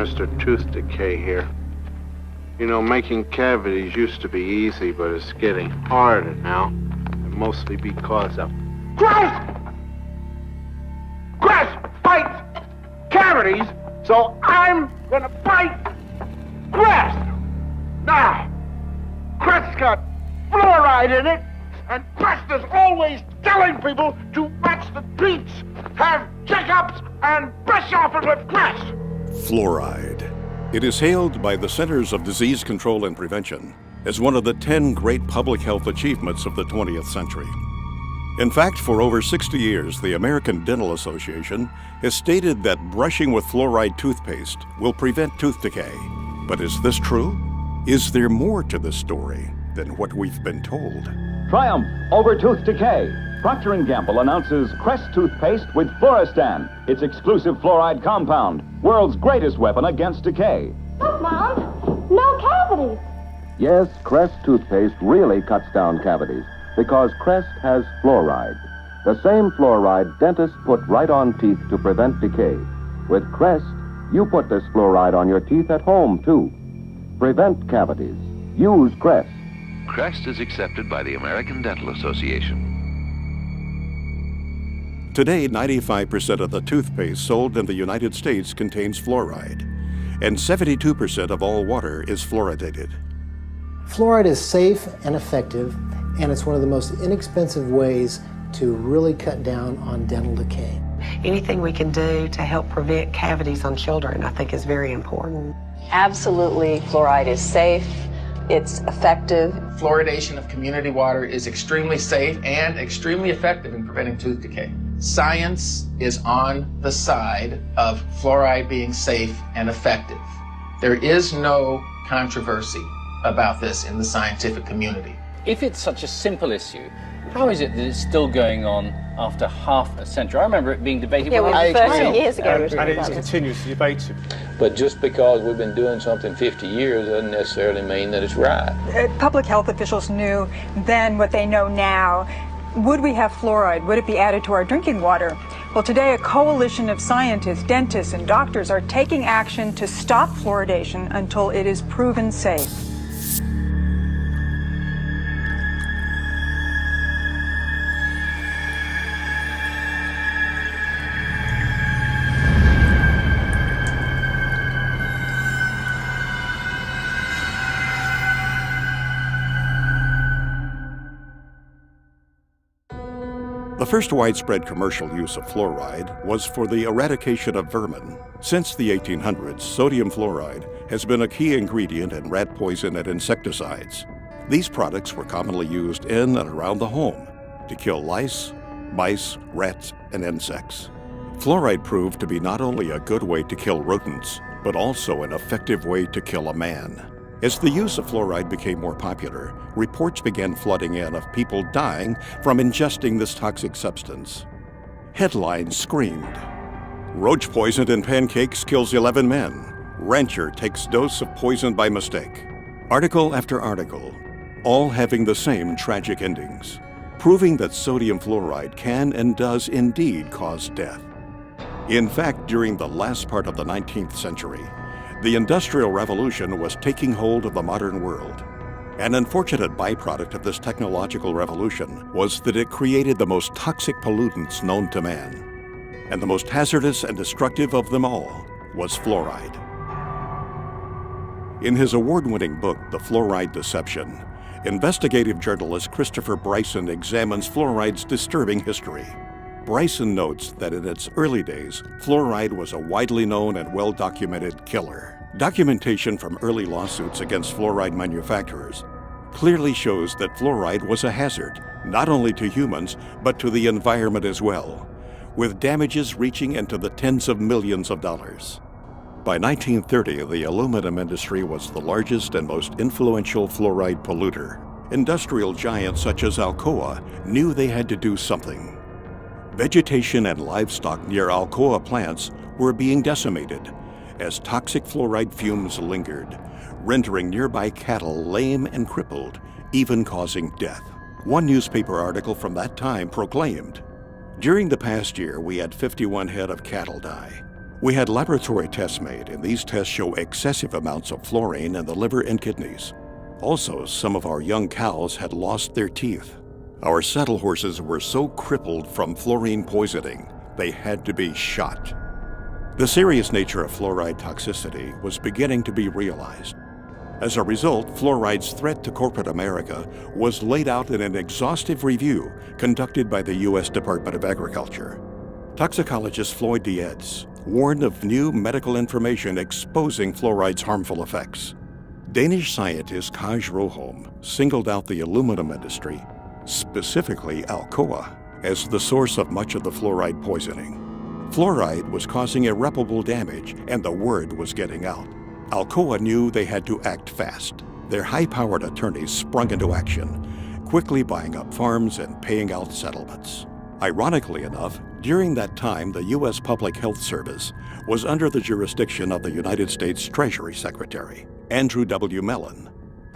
Mr. Tooth Decay here. You know, making cavities used to be easy, but it's getting harder now. And mostly because of... Crest! Crest fights cavities, so I'm gonna fight Crest! Now, Crest's got fluoride in it, and Crest is always telling people to watch the teats, have checkups, and brush off it with Crest! Fluoride. It is hailed by the Centers of Disease Control and Prevention as one of the 10 great public health achievements of the 20th century. In fact, for over 60 years, the American Dental Association has stated that brushing with fluoride toothpaste will prevent tooth decay. But is this true? Is there more to this story than what we've been told? Triumph over tooth decay. Procter & Gamble announces Crest toothpaste with Fluoristan, its exclusive fluoride compound, world's greatest weapon against decay. Look, Mom, no cavities. Yes, Crest toothpaste really cuts down cavities because Crest has fluoride. The same fluoride dentists put right on teeth to prevent decay. With Crest, you put this fluoride on your teeth at home, too. Prevent cavities. Use Crest. Crest is accepted by the American Dental Association. Today, 95% of the toothpaste sold in the United States contains fluoride, and 72% of all water is fluoridated. Fluoride is safe and effective, and it's one of the most inexpensive ways to really cut down on dental decay. Anything we can do to help prevent cavities on children, I think, is very important. Absolutely, fluoride is safe. It's effective. Fluoridation of community water is extremely safe and extremely effective in preventing tooth decay. Science is on the side of fluoride being safe and effective. There is no controversy about this in the scientific community. If it's such a simple issue, how is it that it's still going on after half a century? I remember it being debated when I was 30 years ago. And it's continuously debated. But just because we've been doing something 50 years doesn't necessarily mean that it's right. Public health officials knew then what they know now. Would we have fluoride? Would it be added to our drinking water? Well, today a coalition of scientists, dentists, and doctors are taking action to stop fluoridation until it is proven safe. The first widespread commercial use of fluoride was for the eradication of vermin. Since the 1800s, sodium fluoride has been a key ingredient in rat poison and insecticides. These products were commonly used in and around the home to kill lice, mice, rats, and insects. Fluoride proved to be not only a good way to kill rodents, but also an effective way to kill a man. As the use of fluoride became more popular, reports began flooding in of people dying from ingesting this toxic substance. Headlines screamed, "Roach poisoned in pancakes kills 11 men. Rancher takes dose of poison by mistake." Article after article, all having the same tragic endings, proving that sodium fluoride can and does indeed cause death. In fact, during the last part of the 19th century, the Industrial Revolution was taking hold of the modern world. An unfortunate byproduct of this technological revolution was that it created the most toxic pollutants known to man. And the most hazardous and destructive of them all was fluoride. In his award-winning book, The Fluoride Deception, investigative journalist Christopher Bryson examines fluoride's disturbing history. Bryson notes that in its early days, fluoride was a widely known and well-documented killer. Documentation from early lawsuits against fluoride manufacturers clearly shows that fluoride was a hazard, not only to humans, but to the environment as well, with damages reaching into the tens of millions of dollars. By 1930, the aluminum industry was the largest and most influential fluoride polluter. Industrial giants such as Alcoa knew they had to do something. Vegetation and livestock near Alcoa plants were being decimated as toxic fluoride fumes lingered, rendering nearby cattle lame and crippled, even causing death. One newspaper article from that time proclaimed, "During the past year, we had 51 head of cattle die. We had laboratory tests made, and these tests show excessive amounts of fluorine in the liver and kidneys. Also, some of our young cows had lost their teeth. Our saddle horses were so crippled from fluorine poisoning, they had to be shot. The serious nature of fluoride toxicity was beginning to be realized. As a result, fluoride's threat to corporate America was laid out in an exhaustive review conducted by the U.S. Department of Agriculture. Toxicologist Floyd Dietz warned of new medical information exposing fluoride's harmful effects. Danish scientist Kaj Roholm singled out the aluminum industry, specifically Alcoa, as the source of much of the fluoride poisoning. Fluoride was causing irreparable damage, and the word was getting out. Alcoa knew they had to act fast. Their high-powered attorneys sprung into action, quickly buying up farms and paying out settlements. Ironically enough, during that time, the U.S. Public Health Service was under the jurisdiction of the United States Treasury Secretary, Andrew W. Mellon.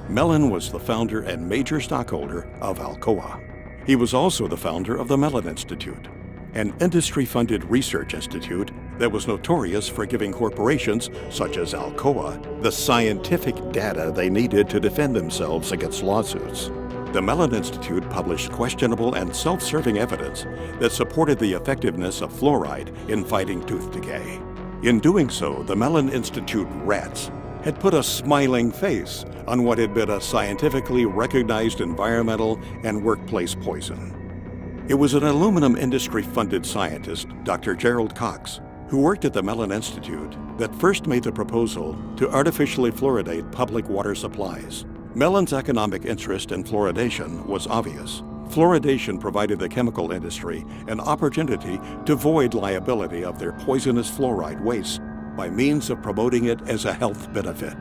Mellon was the founder and major stockholder of Alcoa. He was also the founder of the Mellon Institute, an industry-funded research institute that was notorious for giving corporations such as Alcoa the scientific data they needed to defend themselves against lawsuits. The Mellon Institute published questionable and self-serving evidence that supported the effectiveness of fluoride in fighting tooth decay. In doing so, the Mellon Institute rats had put a smiling face on what had been a scientifically recognized environmental and workplace poison. It was an aluminum industry-funded scientist, Dr. Gerald Cox, who worked at the Mellon Institute, that first made the proposal to artificially fluoridate public water supplies. Mellon's economic interest in fluoridation was obvious. Fluoridation provided the chemical industry an opportunity to void liability of their poisonous fluoride waste by means of promoting it as a health benefit.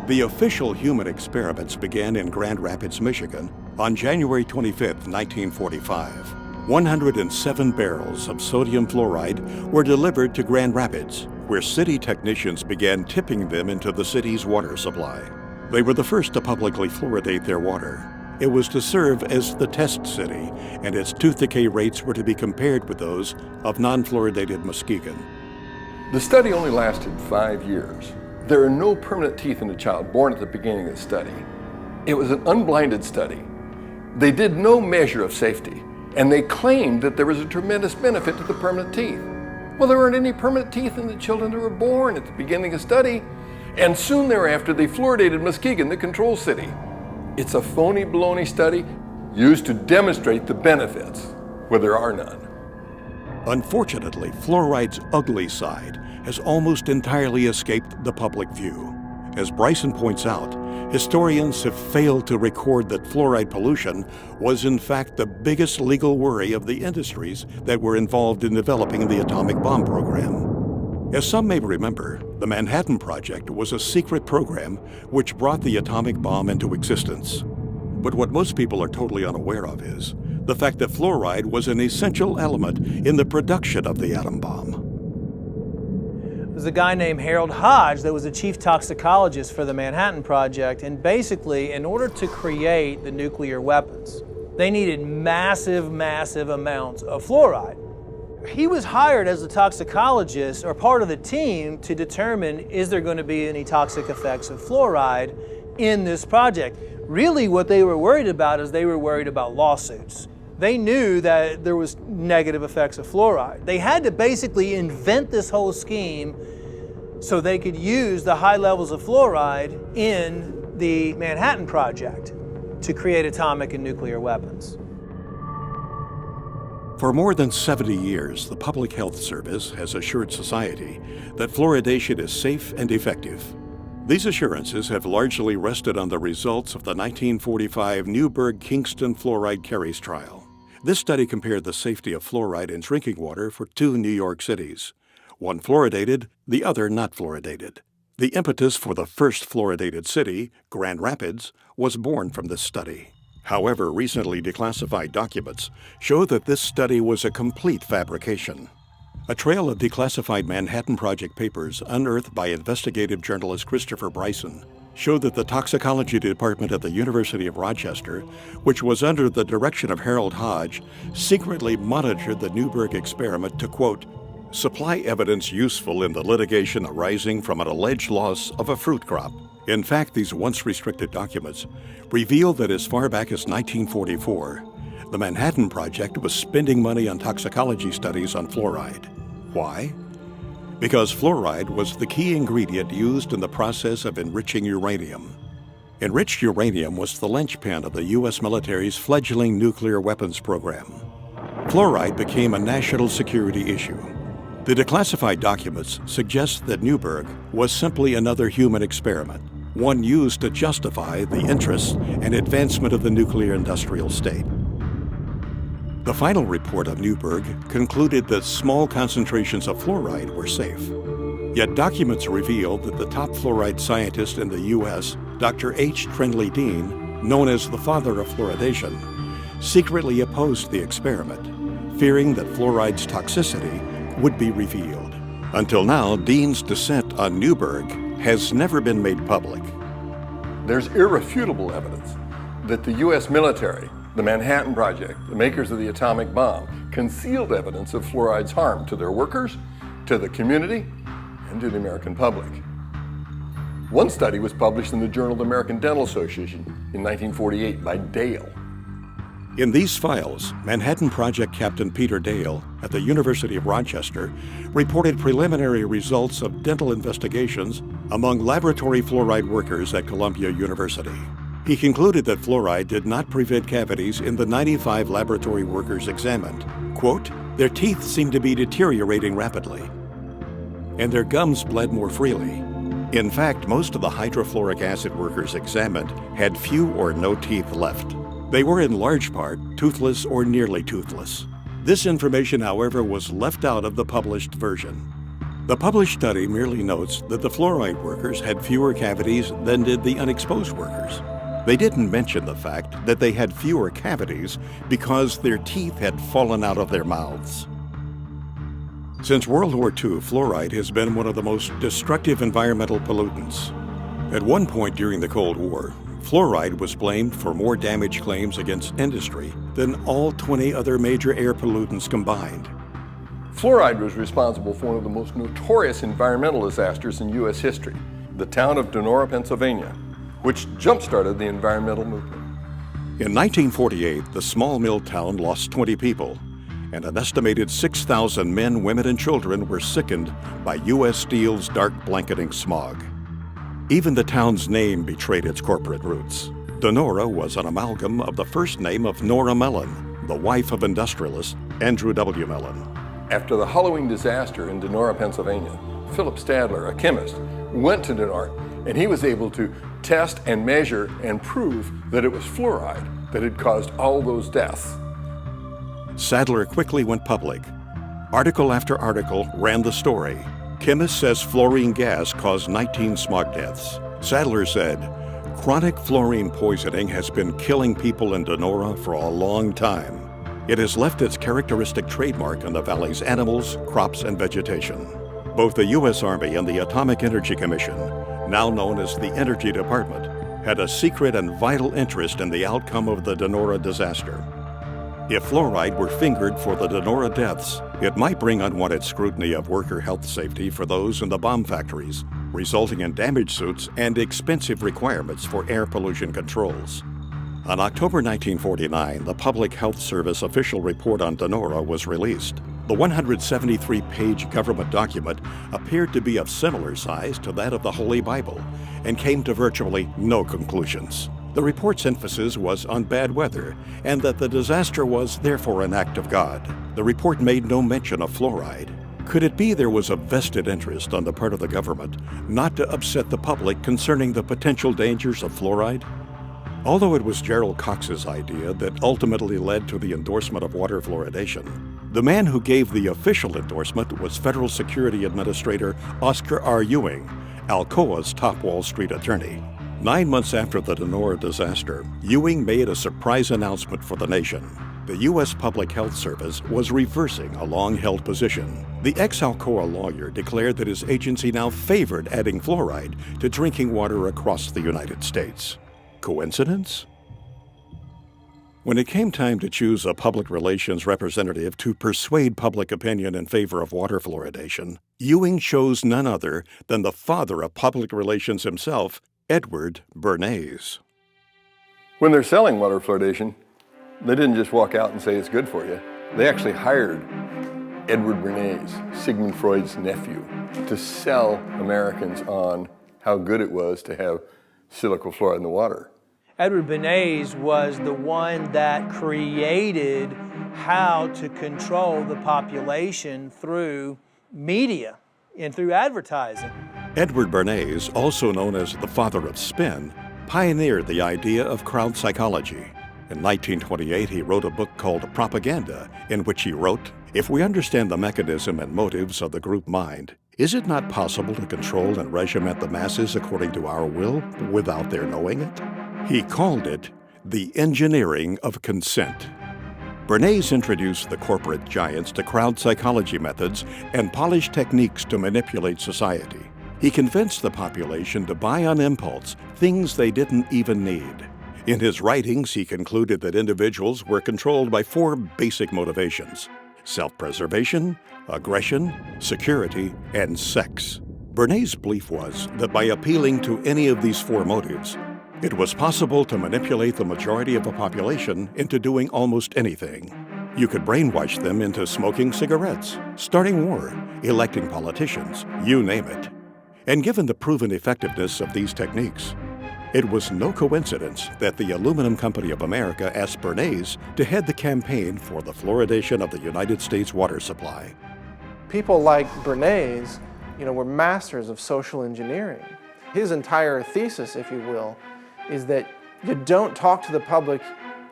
The official human experiments began in Grand Rapids, Michigan on January 25, 1945. 107 barrels of sodium fluoride were delivered to Grand Rapids, where city technicians began tipping them into the city's water supply. They were the first to publicly fluoridate their water. It was to serve as the test city, and its tooth decay rates were to be compared with those of non-fluoridated Muskegon. The study only lasted 5 years. There are no permanent teeth in a child born at the beginning of the study. It was an unblinded study. They did no measure of safety, and they claimed that there was a tremendous benefit to the permanent teeth. Well, there weren't any permanent teeth in the children that were born at the beginning of the study, and soon thereafter they fluoridated Muskegon, the control city. It's a phony baloney study used to demonstrate the benefits, where there are none. Unfortunately, fluoride's ugly side has almost entirely escaped the public view. As Bryson points out, historians have failed to record that fluoride pollution was in fact the biggest legal worry of the industries that were involved in developing the atomic bomb program. As some may remember, the Manhattan Project was a secret program which brought the atomic bomb into existence. But what most people are totally unaware of is the fact that fluoride was an essential element in the production of the atom bomb. There was a guy named Harold Hodge that was the chief toxicologist for the Manhattan Project, and basically, in order to create the nuclear weapons, they needed massive amounts of fluoride. He was hired as a toxicologist or part of the team to determine, is there going to be any toxic effects of fluoride in this project? Really what they were worried about is they were worried about lawsuits. They knew that there was negative effects of fluoride. They had to basically invent this whole scheme so they could use the high levels of fluoride in the Manhattan Project to create atomic and nuclear weapons. For more than 70 years, the Public Health Service has assured society that fluoridation is safe and effective. These assurances have largely rested on the results of the 1945 Newburgh-Kingston fluoride carries trial. This study compared the safety of fluoride in drinking water for 2 New York cities, one fluoridated, the other not fluoridated. The impetus for the first fluoridated city, Grand Rapids, was born from this study. However, recently declassified documents show that this study was a complete fabrication. A trail of declassified Manhattan Project papers unearthed by investigative journalist Christopher Bryson showed that the toxicology department at the University of Rochester, which was under the direction of Harold Hodge, secretly monitored the Newburgh experiment to, quote, supply evidence useful in the litigation arising from an alleged loss of a fruit crop. In fact, these once restricted documents reveal that as far back as 1944, the Manhattan Project was spending money on toxicology studies on fluoride. Why? Because fluoride was the key ingredient used in the process of enriching uranium. Enriched uranium was the linchpin of the U.S. military's fledgling nuclear weapons program. Fluoride became a national security issue. The declassified documents suggest that Newberg was simply another human experiment, one used to justify the interests and advancement of the nuclear industrial state. The final report of Newberg concluded that small concentrations of fluoride were safe. Yet documents reveal that the top fluoride scientist in the U.S., Dr. H. Trindley Dean, known as the father of fluoridation, secretly opposed the experiment, fearing that fluoride's toxicity would be revealed. Until now, Dean's dissent on Newberg has never been made public. There's irrefutable evidence that the U.S. military, the Manhattan Project, the makers of the atomic bomb, concealed evidence of fluoride's harm to their workers, to the community, and to the American public. One study was published in the Journal of the American Dental Association in 1948 by Dale. In these files, Manhattan Project Captain Peter Dale at the University of Rochester reported preliminary results of dental investigations among laboratory fluoride workers at Columbia University. He concluded that fluoride did not prevent cavities in the 95 laboratory workers examined. Quote, "Their teeth seemed to be deteriorating rapidly, and their gums bled more freely. In fact, most of the hydrofluoric acid workers examined had few or no teeth left. They were in large part toothless or nearly toothless. This information, however, was left out of the published version. The published study merely notes that the fluoride workers had fewer cavities than did the unexposed workers. They didn't mention the fact that they had fewer cavities because their teeth had fallen out of their mouths." Since World War II, fluoride has been one of the most destructive environmental pollutants. At one point during the Cold War, fluoride was blamed for more damage claims against industry than all 20 other major air pollutants combined. Fluoride was responsible for one of the most notorious environmental disasters in U.S. history, the town of Donora, Pennsylvania, which jump-started the environmental movement. In 1948, the small mill town lost 20 people, and an estimated 6,000 men, women, and children were sickened by U.S. Steel's dark blanketing smog. Even the town's name betrayed its corporate roots. Donora was an amalgam of the first name of Nora Mellon, the wife of industrialist Andrew W. Mellon. After the Halloween disaster in Donora, Pennsylvania, Philip Stadler, a chemist, went to Donora, and he was able to test and measure and prove that it was fluoride that had caused all those deaths. Sadler quickly went public. Article after article ran the story. Chemist says fluorine gas caused 19 smog deaths. Sadler said, "Chronic fluorine poisoning has been killing people in Donora for a long time. It has left its characteristic trademark on the valley's animals, crops, and vegetation." Both the U.S. Army and the Atomic Energy Commission, now known as the Energy Department, had a secret and vital interest in the outcome of the Donora disaster. If fluoride were fingered for the Donora deaths, it might bring unwanted scrutiny of worker health safety for those in the bomb factories, resulting in damage suits and expensive requirements for air pollution controls. On October 1949, the Public Health Service official report on Donora was released. The 173-page government document appeared to be of similar size to that of the Holy Bible and came to virtually no conclusions. The report's emphasis was on bad weather and that the disaster was therefore an act of God. The report made no mention of fluoride. Could it be there was a vested interest on the part of the government not to upset the public concerning the potential dangers of fluoride? Although it was Gerald Cox's idea that ultimately led to the endorsement of water fluoridation, the man who gave the official endorsement was Federal Security Administrator Oscar R. Ewing, Alcoa's top Wall Street attorney. 9 months after the Donora disaster, Ewing made a surprise announcement for the nation. The U.S. Public Health Service was reversing a long-held position. The ex-Alcoa lawyer declared that his agency now favored adding fluoride to drinking water across the United States. Coincidence? When it came time to choose a public relations representative to persuade public opinion in favor of water fluoridation, Ewing chose none other than the father of public relations himself, Edward Bernays. When they're selling water fluoridation, they didn't just walk out and say it's good for you. They actually hired Edward Bernays, Sigmund Freud's nephew, to sell Americans on how good it was to have silicon fluoride in the water. Edward Bernays was the one that created how to control the population through media and through advertising. Edward Bernays, also known as the father of spin, pioneered the idea of crowd psychology. In 1928, he wrote a book called Propaganda, in which he wrote, "If we understand the mechanism and motives of the group mind, is it not possible to control and regiment the masses according to our will without their knowing it?" He called it the engineering of consent. Bernays introduced the corporate giants to crowd psychology methods and polished techniques to manipulate society. He convinced the population to buy on impulse things they didn't even need. In his writings, he concluded that individuals were controlled by 4 basic motivations: self-preservation, aggression, security, and sex. Bernays' belief was that by appealing to any of these 4 motives, it was possible to manipulate the majority of a population into doing almost anything. You could brainwash them into smoking cigarettes, starting war, electing politicians, you name it. And given the proven effectiveness of these techniques, it was no coincidence that the Aluminum Company of America asked Bernays to head the campaign for the fluoridation of the United States water supply. People like Bernays, were masters of social engineering. His entire thesis, if you will, is that you don't talk to the public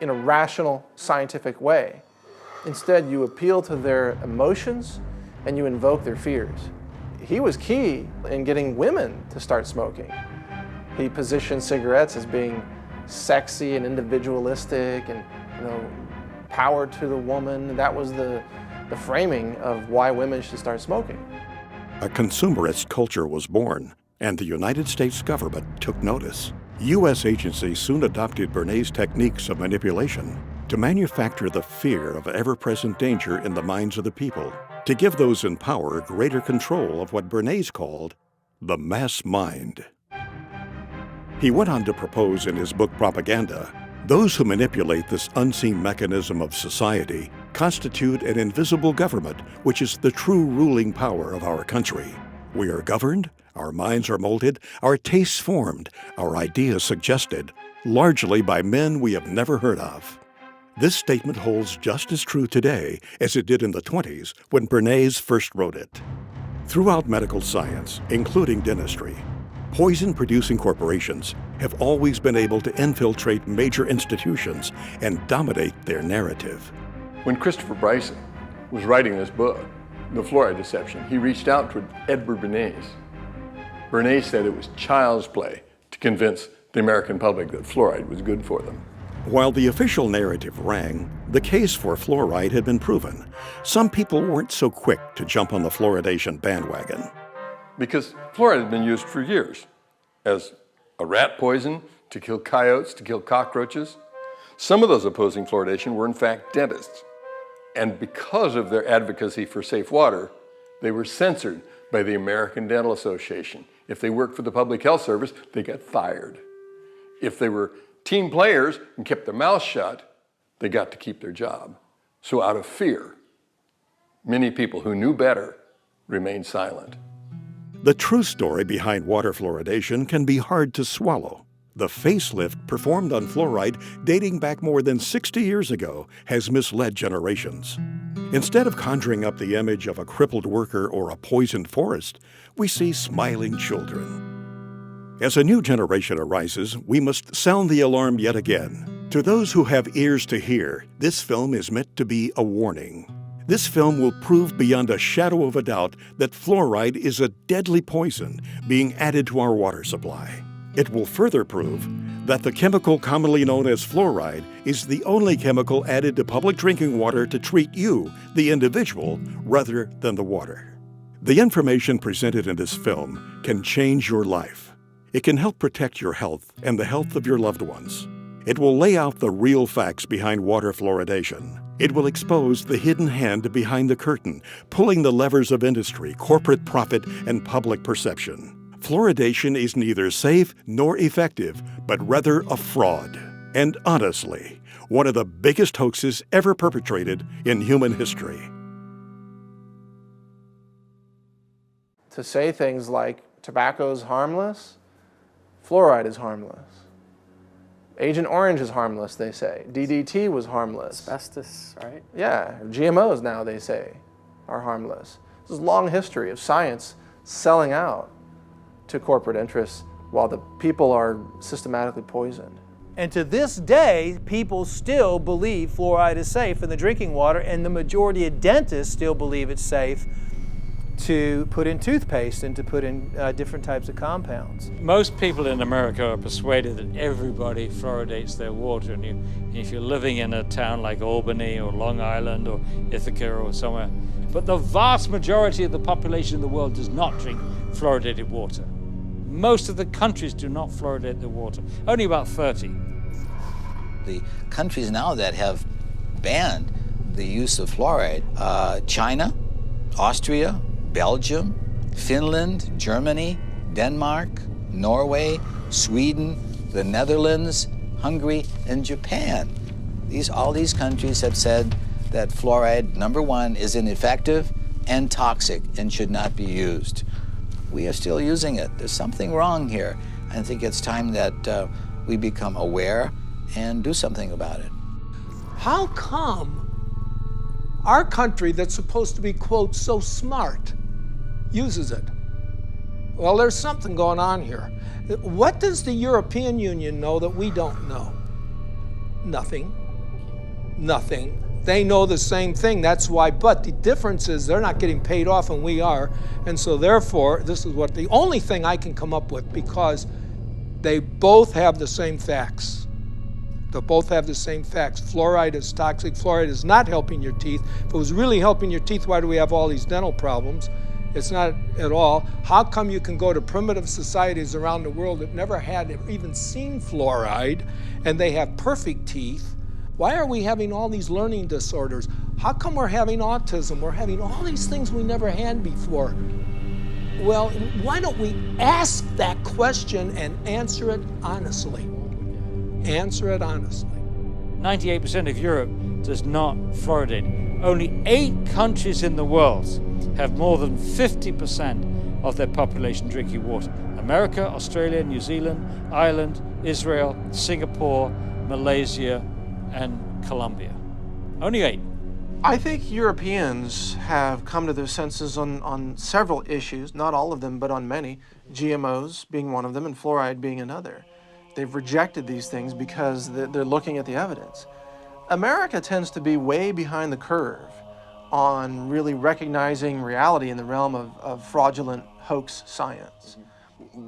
in a rational, scientific way. Instead, you appeal to their emotions and you invoke their fears. He was key in getting women to start smoking. He positioned cigarettes as being sexy and individualistic and, power to the woman. That was the framing of why women should start smoking. A consumerist culture was born, and the United States government took notice. U.S. agencies soon adopted Bernays' techniques of manipulation to manufacture the fear of ever-present danger in the minds of the people, to give those in power greater control of what Bernays called the mass mind. He went on to propose in his book Propaganda, those who manipulate this unseen mechanism of society constitute an invisible government which is the true ruling power of our country. We are governed, our minds are molded, our tastes formed, our ideas suggested, largely by men we have never heard of. This statement holds just as true today as it did in the 1920s when Bernays first wrote it. Throughout medical science, including dentistry, poison-producing corporations have always been able to infiltrate major institutions and dominate their narrative. When Christopher Bryson was writing this book, The Fluoride Deception, he reached out to Edward Bernays. Bernays said it was child's play to convince the American public that fluoride was good for them. While the official narrative rang, the case for fluoride had been proven. Some people weren't so quick to jump on the fluoridation bandwagon. Because fluoride had been used for years as a rat poison, to kill coyotes, to kill cockroaches. Some of those opposing fluoridation were in fact dentists. And because of their advocacy for safe water, they were censored by the American Dental Association. If they worked for the Public Health Service, they got fired. If they were team players and kept their mouths shut, they got to keep their job. So out of fear, many people who knew better remained silent. The true story behind water fluoridation can be hard to swallow. The facelift performed on fluoride dating back more than 60 years ago has misled generations. Instead of conjuring up the image of a crippled worker or a poisoned forest, we see smiling children. As a new generation arises, we must sound the alarm yet again. To those who have ears to hear, this film is meant to be a warning. This film will prove beyond a shadow of a doubt that fluoride is a deadly poison being added to our water supply. It will further prove that the chemical commonly known as fluoride is the only chemical added to public drinking water to treat you, the individual, rather than the water. The information presented in this film can change your life. It can help protect your health and the health of your loved ones. It will lay out the real facts behind water fluoridation. It will expose the hidden hand behind the curtain, pulling the levers of industry, corporate profit, and public perception. Fluoridation is neither safe nor effective, but rather a fraud. And honestly, one of the biggest hoaxes ever perpetrated in human history. To say things like tobacco's harmless, fluoride is harmless. Agent Orange is harmless, they say. DDT was harmless. Asbestos, right? Yeah, GMOs now, they say, are harmless. This is a long history of science selling out to corporate interests while the people are systematically poisoned. And to this day, people still believe fluoride is safe in the drinking water, and the majority of dentists still believe it's safe to put in toothpaste and to put in different types of compounds. Most people in America are persuaded that everybody fluoridates their water. And if you're living in a town like Albany or Long Island or Ithaca or somewhere, but the vast majority of the population in the world does not drink fluoridated water. Most of the countries do not fluoridate their water, only about 30. The countries now that have banned the use of fluoride, China, Austria, Belgium, Finland, Germany, Denmark, Norway, Sweden, the Netherlands, Hungary, and Japan. All these countries have said that fluoride, number one, is ineffective and toxic and should not be used. We are still using it. There's something wrong here. I think it's time that we become aware and do something about it. How come our country that's supposed to be, quote, so smart, uses it? Well, there's something going on here. What does the European Union know that we don't know? Nothing. Nothing. They know the same thing, that's why, but the difference is they're not getting paid off and we are, and so therefore, this is what the only thing I can come up with, because they both have the same facts. They both have the same facts. Fluoride is toxic. Fluoride is not helping your teeth. If it was really helping your teeth, why do we have all these dental problems? It's not at all. How come you can go to primitive societies around the world that never had even seen fluoride, and they have perfect teeth? Why are we having all these learning disorders? How come we're having autism? We're having all these things we never had before. Well, why don't we ask that question and answer it honestly? Answer it honestly. 98% of Europe does not fluoridate. Only 8 countries in the world have more than 50% of their population drinking water. America, Australia, New Zealand, Ireland, Israel, Singapore, Malaysia, and Colombia. Only 8. I think Europeans have come to their senses on several issues, not all of them, but on many, GMOs being one of them and fluoride being another. They've rejected these things because they're looking at the evidence. America tends to be way behind the curve on really recognizing reality in the realm of fraudulent hoax science.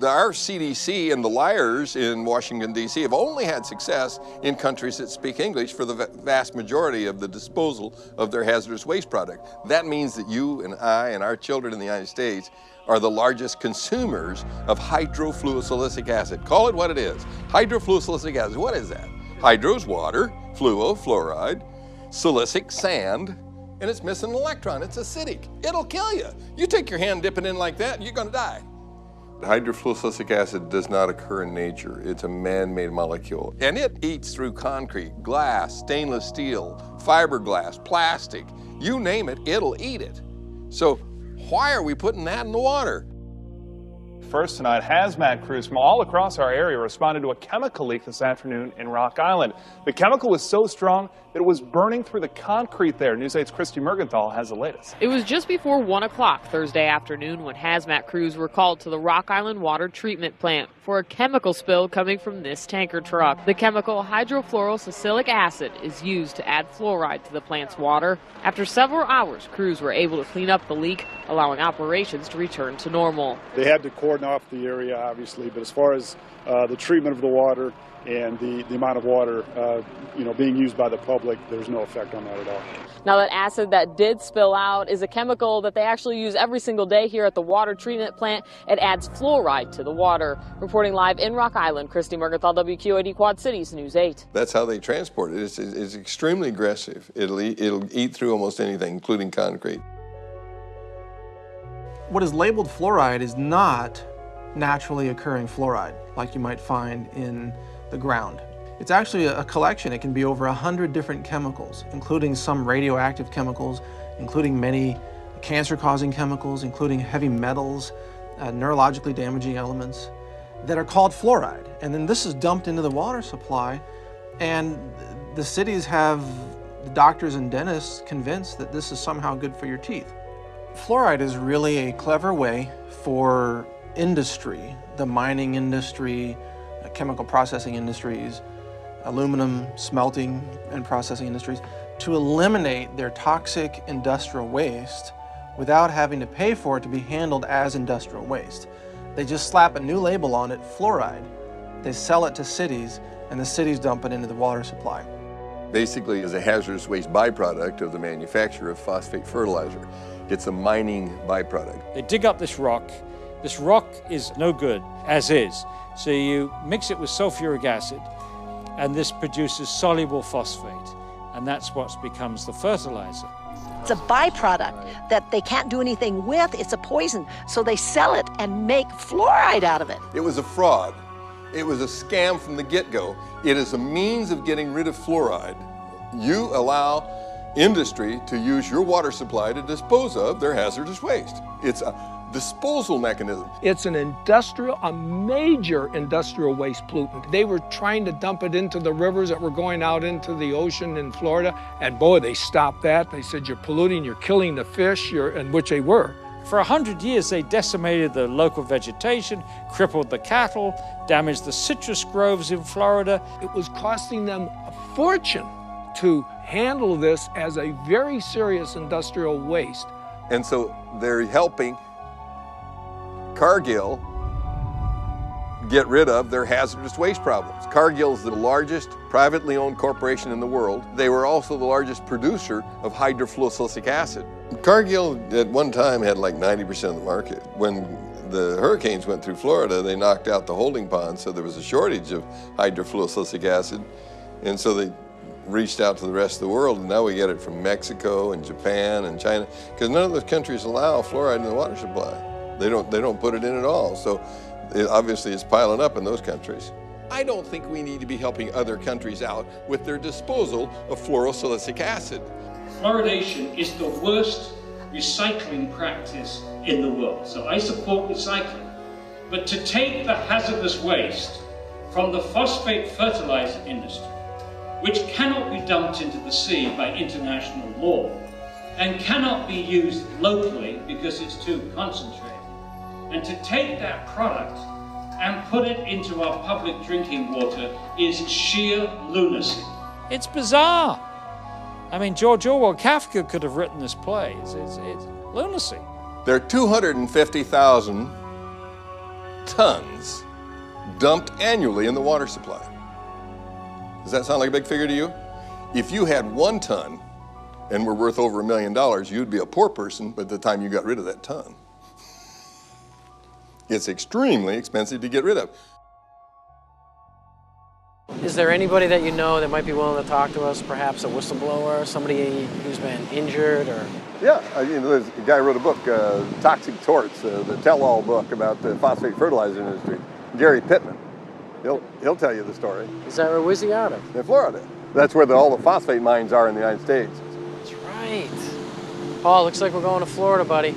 Our CDC and the liars in Washington, D.C. have only had success in countries that speak English for the vast majority of the disposal of their hazardous waste product. That means that you and I and our children in the United States are the largest consumers of hydrofluosilicic acid. Call it what it is. Hydrofluosilicic acid, what is that? Hydro's water, fluo, fluoride, silicic, sand, and it's missing an electron. It's acidic. It'll kill you. You take your hand, dip it in like that, you're gonna die. Hydrofluosilicic acid does not occur in nature. It's a man-made molecule. And it eats through concrete, glass, stainless steel, fiberglass, plastic. You name it, it'll eat it. So why are we putting that in the water? First tonight, hazmat crews from all across our area responded to a chemical leak this afternoon in Rock Island. The chemical was so strong that it was burning through the concrete there. News 8's Christy Mergenthal has the latest. It was just before 1 o'clock Thursday afternoon when hazmat crews were called to the Rock Island water treatment plant for a chemical spill coming from this tanker truck. The chemical hydrofluorosilicic acid is used to add fluoride to the plant's water. After several hours, crews were able to clean up the leak, allowing operations to return to normal. They had to cordon off the area, obviously, but as far as the treatment of the water and the amount of water being used by the public, there's no effect on that at all. Now, that acid that did spill out is a chemical that they actually use every single day here at the water treatment plant. It adds fluoride to the water. Reporting Reporting live in Rock Island, Christy Mergenthal, WQAD Quad Cities News 8. That's how they transport it. It's extremely aggressive. It'll eat through almost anything, including concrete. What is labeled fluoride is not naturally occurring fluoride like you might find in the ground. It's actually a collection. It can be over 100 different chemicals, including some radioactive chemicals, including many cancer-causing chemicals, including heavy metals, neurologically damaging elements that are called fluoride. And then this is dumped into the water supply, and the cities have the doctors and dentists convinced that this is somehow good for your teeth. Fluoride is really a clever way for industry, the mining industry, chemical processing industries, aluminum smelting and processing industries, to eliminate their toxic industrial waste without having to pay for it to be handled as industrial waste. They just slap a new label on it, fluoride. They sell it to cities, and the cities dump it into the water supply. Basically, it's a hazardous waste byproduct of the manufacture of phosphate fertilizer. It's a mining byproduct. They dig up this rock. This rock is no good as is. So you mix it with sulfuric acid, and this produces soluble phosphate, and that's what becomes the fertilizer. It's a byproduct that they can't do anything with. It's a poison, so they sell it and make fluoride out of it. It was a fraud. It was a scam from the get-go. It is a means of getting rid of fluoride. You allow industry to use your water supply to dispose of their hazardous waste. It's a disposal mechanism. It's a major industrial waste pollutant. They were trying to dump it into the rivers that were going out into the ocean in Florida, and boy, they stopped that. They said, you're polluting, you're killing the fish, and which they were. For 100 years, they decimated the local vegetation, crippled the cattle, damaged the citrus groves in Florida. It was costing them a fortune to handle this as a very serious industrial waste. And so they're helping Cargill get rid of their hazardous waste problems. Cargill is the largest privately owned corporation in the world. They were also the largest producer of hydrofluorosilicic acid. Cargill at one time had like 90% of the market. When the hurricanes went through Florida, they knocked out the holding pond, so there was a shortage of hydrofluorosilicic acid. And so they reached out to the rest of the world, and now we get it from Mexico and Japan and China, because none of those countries allow fluoride in the water supply. They don't put it in at all. So obviously it's piling up in those countries. I don't think we need to be helping other countries out with their disposal of fluorosilicic acid. Fluoridation is the worst recycling practice in the world. So I support recycling. But to take the hazardous waste from the phosphate fertilizer industry, which cannot be dumped into the sea by international law, and cannot be used locally because it's too concentrated, and to take that product and put it into our public drinking water is sheer lunacy. It's bizarre. I mean, George Orwell, Kafka could have written this play. It's lunacy. There are 250,000 tons dumped annually in the water supply. Does that sound like a big figure to you? If you had 1 ton and were worth over $1 million, you'd be a poor person by the time you got rid of that ton. It's extremely expensive to get rid of. Is there anybody that you know that might be willing to talk to us, perhaps a whistleblower, somebody who's been injured or? Yeah, there's a guy who wrote a book, Toxic Torts, the tell-all book about the phosphate fertilizer industry, Gary Pittman. He'll tell you the story. Is that where's he out of? In Florida. That's where all the phosphate mines are in the United States. That's right. Paul, looks like we're going to Florida, buddy.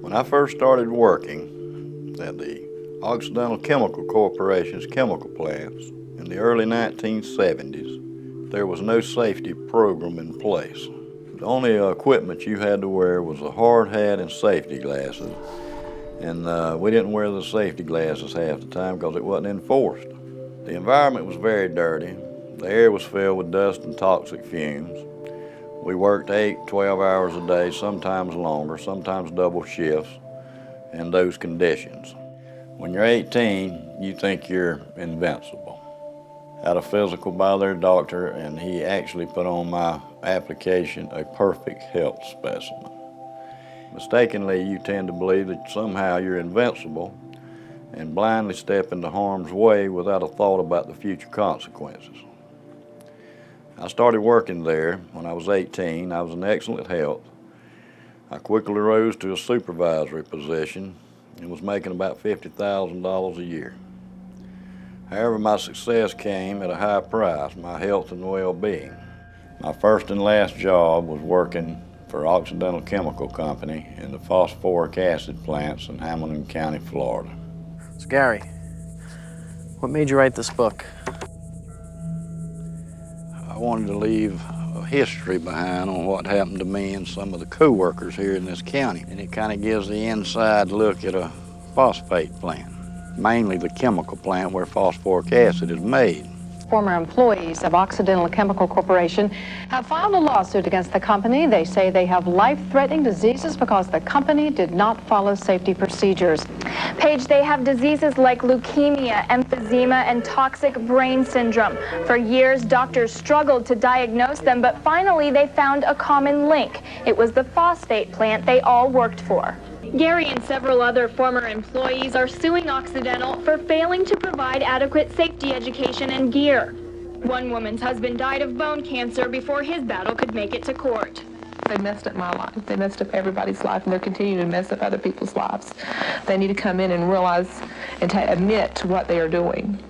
When I first started working at the Occidental Chemical Corporation's chemical plants in the early 1970s, there was no safety program in place. The only equipment you had to wear was a hard hat and safety glasses, and we didn't wear the safety glasses half the time because it wasn't enforced. The environment was very dirty. The air was filled with dust and toxic fumes. We worked 8, 12 hours a day, sometimes longer, sometimes double shifts in those conditions. When you're 18, you think you're invincible. Had a physical by their doctor, and he actually put on my application a perfect health specimen. Mistakenly, you tend to believe that somehow you're invincible and blindly step into harm's way without a thought about the future consequences. I started working there when I was 18. I was in excellent health. I quickly rose to a supervisory position and was making about $50,000 a year. However, my success came at a high price, my health and well-being. My first and last job was working for Occidental Chemical Company in the phosphoric acid plants in Hamilton County, Florida. So Gary, what made you write this book? I wanted to leave a history behind on what happened to me and some of the co-workers here in this county. And it kind of gives the inside look at a phosphate plant, mainly the chemical plant where phosphoric acid is made. Former employees of Occidental Chemical Corporation have filed a lawsuit against the company. They say they have life-threatening diseases because the company did not follow safety procedures. Paige, they have diseases like leukemia, emphysema, and toxic brain syndrome. For years, doctors struggled to diagnose them, but finally they found a common link. It was the phosphate plant they all worked for. Gary and several other former employees are suing Occidental for failing to provide adequate safety education and gear. One woman's husband died of bone cancer before his battle could make it to court. They messed up my life. They messed up everybody's life, and they're continuing to mess up other people's lives. They need to come in and realize and admit to what they are doing.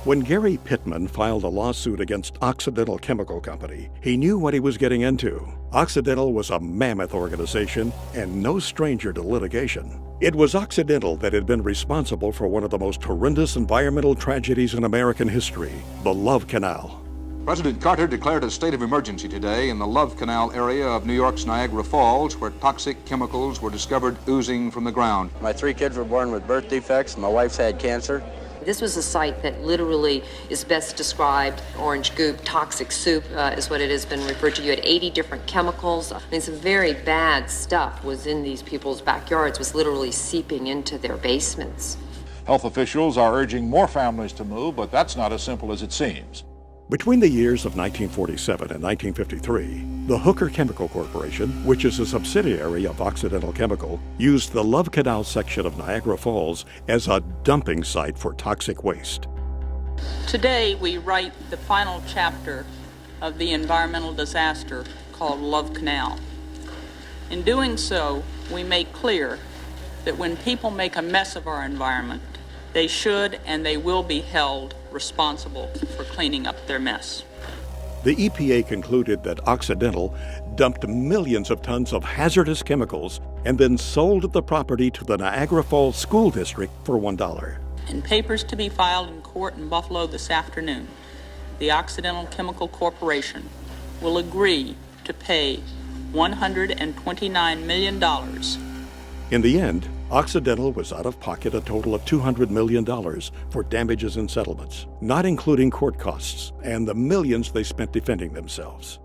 When Gary Pittman filed a lawsuit against Occidental Chemical Company, he knew what he was getting into. Occidental was a mammoth organization and no stranger to litigation. It was Occidental that had been responsible for one of the most horrendous environmental tragedies in American history, the Love Canal. President Carter declared a state of emergency today in the Love Canal area of New York's Niagara Falls, where toxic chemicals were discovered oozing from the ground. My 3 kids were born with birth defects. My wife's had cancer. This was a site that literally is best described, orange goop, toxic soup is what it has been referred to. You had 80 different chemicals. I mean, some very bad stuff was in these people's backyards, was literally seeping into their basements. Health officials are urging more families to move, but that's not as simple as it seems. Between the years of 1947 and 1953, the Hooker Chemical Corporation, which is a subsidiary of Occidental Chemical, used the Love Canal section of Niagara Falls as a dumping site for toxic waste. Today, we write the final chapter of the environmental disaster called Love Canal. In doing so, we make clear that when people make a mess of our environment, they should and they will be held responsible for cleaning up their mess. The EPA concluded that Occidental dumped millions of tons of hazardous chemicals and then sold the property to the Niagara Falls School District for $1. In papers to be filed in court in Buffalo this afternoon, the Occidental Chemical Corporation will agree to pay $129 million. In the end, Occidental was out of pocket a total of $200 million for damages and settlements, not including court costs and the millions they spent defending themselves.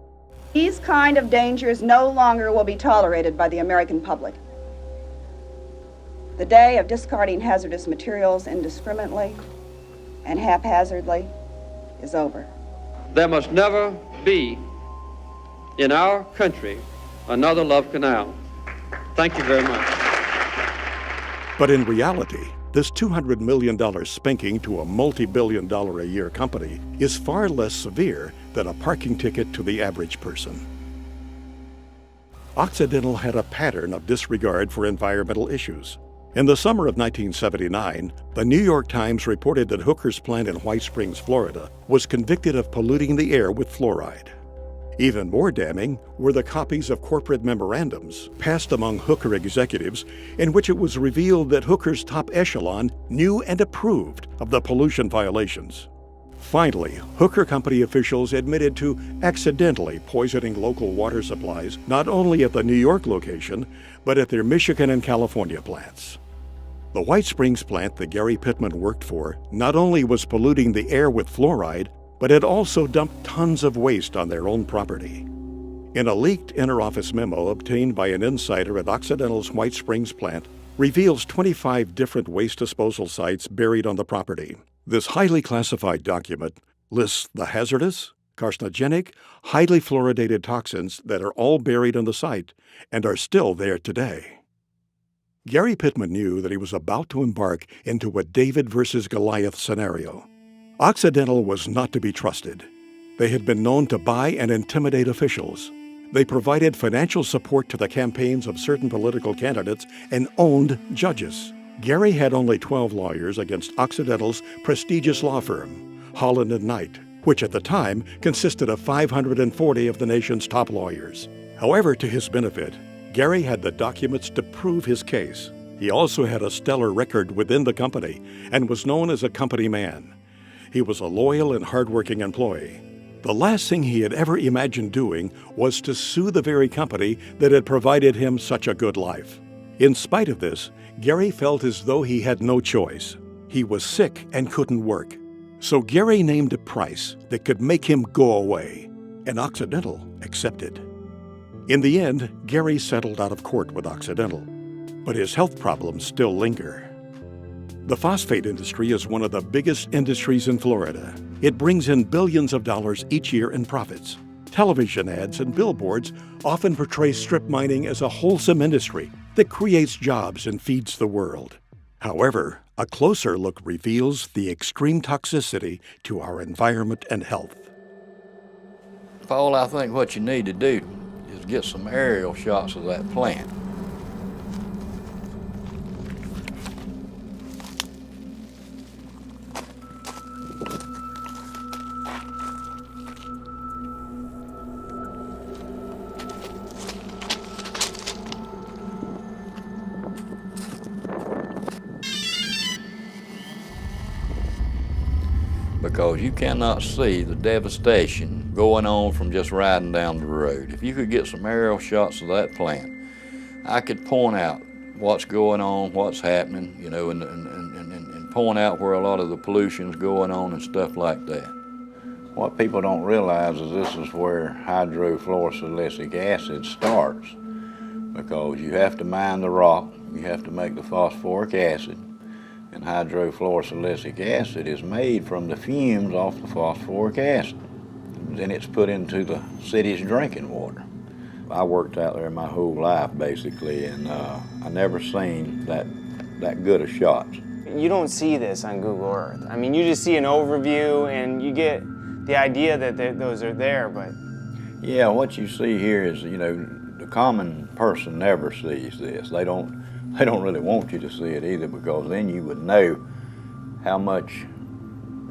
These kind of dangers no longer will be tolerated by the American public. The day of discarding hazardous materials indiscriminately and haphazardly is over. There must never be in our country another Love Canal. Thank you very much. But in reality, this $200 million spanking to a multi-billion-dollar-a-year company is far less severe than a parking ticket to the average person. Occidental had a pattern of disregard for environmental issues. In the summer of 1979, the New York Times reported that Hooker's plant in White Springs, Florida, was convicted of polluting the air with fluoride. Even more damning were the copies of corporate memorandums passed among Hooker executives in which it was revealed that Hooker's top echelon knew and approved of the pollution violations. Finally, Hooker Company officials admitted to accidentally poisoning local water supplies not only at the New York location, but at their Michigan and California plants. The White Springs plant that Gary Pittman worked for not only was polluting the air with fluoride, but had also dumped tons of waste on their own property. In a leaked interoffice memo obtained by an insider at Occidental's White Springs plant, reveals 25 different waste disposal sites buried on the property. This highly classified document lists the hazardous, carcinogenic, highly fluoridated toxins that are all buried on the site and are still there today. Gary Pittman knew that he was about to embark into a David versus Goliath scenario. Occidental was not to be trusted. They had been known to buy and intimidate officials. They provided financial support to the campaigns of certain political candidates and owned judges. Gary had only 12 lawyers against Occidental's prestigious law firm, Holland & Knight, which at the time consisted of 540 of the nation's top lawyers. However, to his benefit, Gary had the documents to prove his case. He also had a stellar record within the company and was known as a company man. He was a loyal and hardworking employee. The last thing he had ever imagined doing was to sue the very company that had provided him such a good life. In spite of this, Gary felt as though he had no choice. He was sick and couldn't work. So Gary named a price that could make him go away, and Occidental accepted. In the end, Gary settled out of court with Occidental, but his health problems still linger. The phosphate industry is one of the biggest industries in Florida. It brings in billions of dollars each year in profits. Television ads and billboards often portray strip mining as a wholesome industry that creates jobs and feeds the world. However, a closer look reveals the extreme toxicity to our environment and health. Paul, I think what you need to do is get some aerial shots of that plant. Because you cannot see the devastation going on from just riding down the road. If you could get some aerial shots of that plant, I could point out what's going on, what's happening, you know, and point out where a lot of the pollution's going on and stuff like that. What people don't realize is this is where hydrofluorosilicic acid starts, because you have to mine the rock, you have to make the phosphoric acid, and hydrofluorosilicic acid is made from the fumes off the phosphoric acid. Then it's put into the city's drinking water. I worked out there my whole life, basically, and I never seen that good of shots. You don't see this on Google Earth. I mean, you just see an overview and you get the idea that those are there, but... Yeah, what you see here is, you know, the common person never sees this. They don't really want you to see it either, because then you would know how much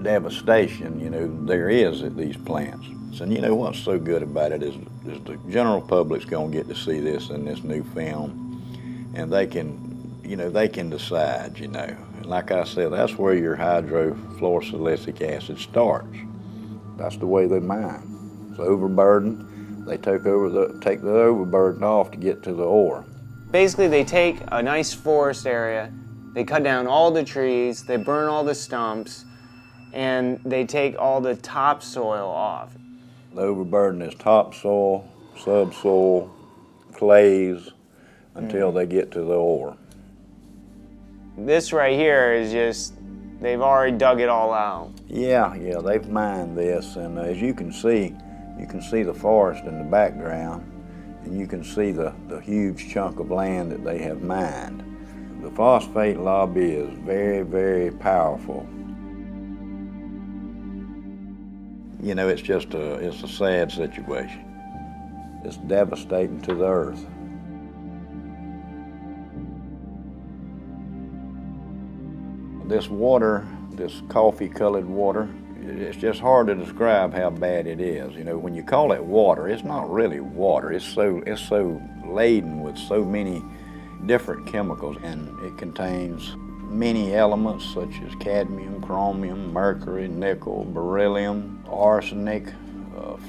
devastation, you know, there is at these plants. And you know what's so good about it is the general public's gonna get to see this in this new film, and they can, you know, they can decide, you know. And like I said, that's where your hydrofluorosilicic acid starts. That's the way they mine. It's overburdened. They take the overburden off to get to the ore. Basically, they take a nice forest area, they cut down all the trees, they burn all the stumps, and they take all the topsoil off. The overburden is topsoil, subsoil, clays, until they get to the ore. This right here is just, they've already dug it all out. Yeah, they've mined this, and as you can see the forest in the background, and you can see the huge chunk of land that they have mined. The phosphate lobby is very, very powerful. You know, it's a sad situation. It's devastating to the earth. This water, this coffee-colored water, it's just hard to describe how bad it is. You know, when you call it water, it's not really water. It's so laden with so many different chemicals, and it contains many elements such as cadmium, chromium, mercury, nickel, beryllium, arsenic,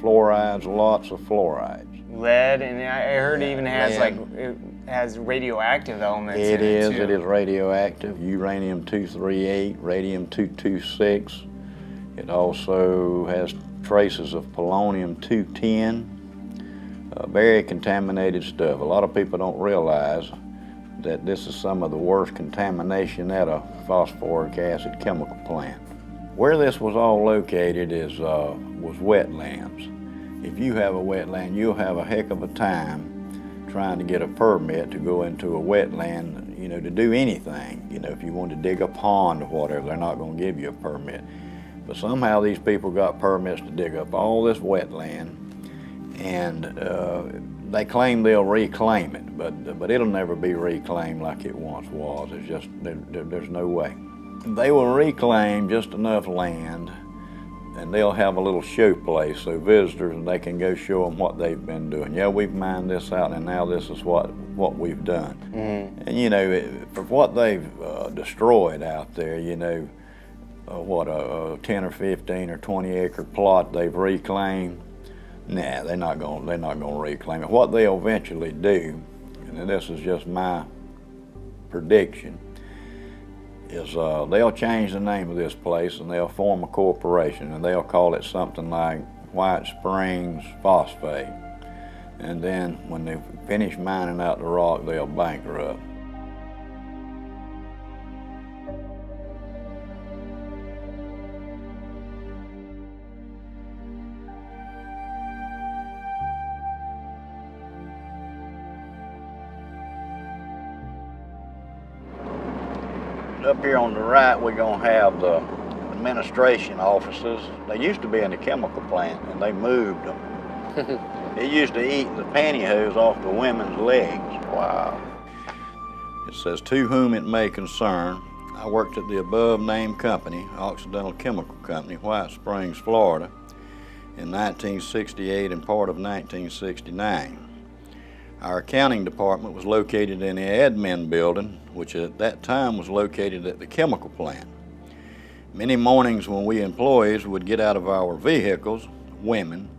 fluorides, lots of fluorides. Lead, and I heard it even has it has radioactive elements in it too. It is radioactive. Uranium-238, radium-226. It also has traces of polonium-210. Very contaminated stuff. A lot of people don't realize that this is some of the worst contamination at a phosphoric acid chemical plant. Where this was all located was wetlands. If you have a wetland, you'll have a heck of a time trying to get a permit to go into a wetland, you know, to do anything. You know, if you want to dig a pond or whatever, they're not going to give you a permit. But somehow these people got permits to dig up all this wetland, and they claim they'll reclaim it, but it'll never be reclaimed like it once was. It's just, there's no way. They will reclaim just enough land, and they'll have a little show place so visitors, and they can go show them what they've been doing. Yeah, we've mined this out, and now this is what we've done. Mm-hmm. And you know, for what they've destroyed out there, you know, what a 10 or 15 or 20 acre plot they've reclaimed. Nah, they're not going to reclaim it. What they'll eventually do, and this is just my prediction, is they'll change the name of this place and they'll form a corporation, and they'll call it something like White Springs Phosphate. And then when they finish mining out the rock, they'll bankrupt. Up here on the right, we're going to have the administration offices. They used to be in the chemical plant, and they moved them. They used to eat the pantyhose off the women's legs. Wow. It says, "To whom it may concern, I worked at the above-named company, Occidental Chemical Company, White Springs, Florida, in 1968 and part of 1969. Our accounting department was located in the admin building, which at that time was located at the chemical plant. Many mornings when we employees would get out of our vehicles, women,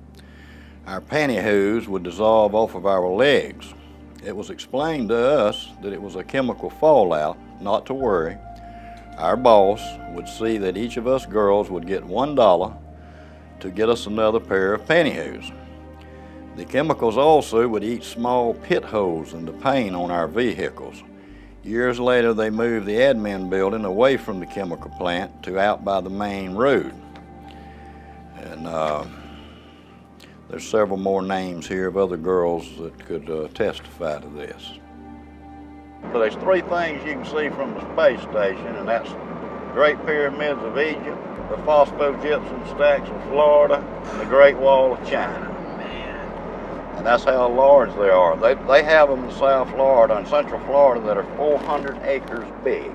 our pantyhose would dissolve off of our legs. It was explained to us that it was a chemical fallout, not to worry. Our boss would see that each of us girls would get $1 to get us another pair of pantyhose. The chemicals also would eat small pit holes in the paint on our vehicles. Years later, they moved the admin building away from the chemical plant to out by the main road. And there's several more names here of other girls that could testify to this. So there's three things you can see from the space station, and that's the Great Pyramids of Egypt, the phosphogypsum stacks of Florida, and the Great Wall of China. And that's how large they are. They have them in South Florida and Central Florida that are 400 acres big.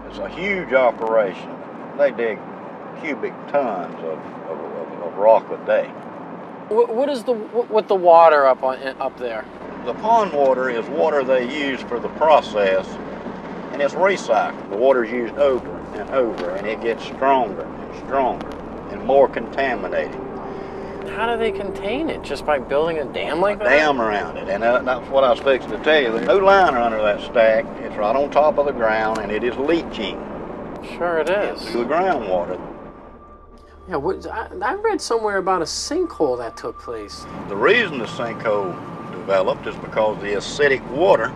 It's a huge operation. They dig cubic tons of rock a day. What is with the water up there? The pond water is water they use for the process, and it's recycled. The water's used over and over, and it gets stronger and stronger and more contaminated. How do they contain it? Just by building a dam like that? A dam around it, and that's what I was fixing to tell you. There's no liner under that stack. It's right on top of the ground, and it is leaching. Sure it is. To the groundwater. Yeah, I read somewhere about a sinkhole that took place. The reason the sinkhole developed is because the acidic water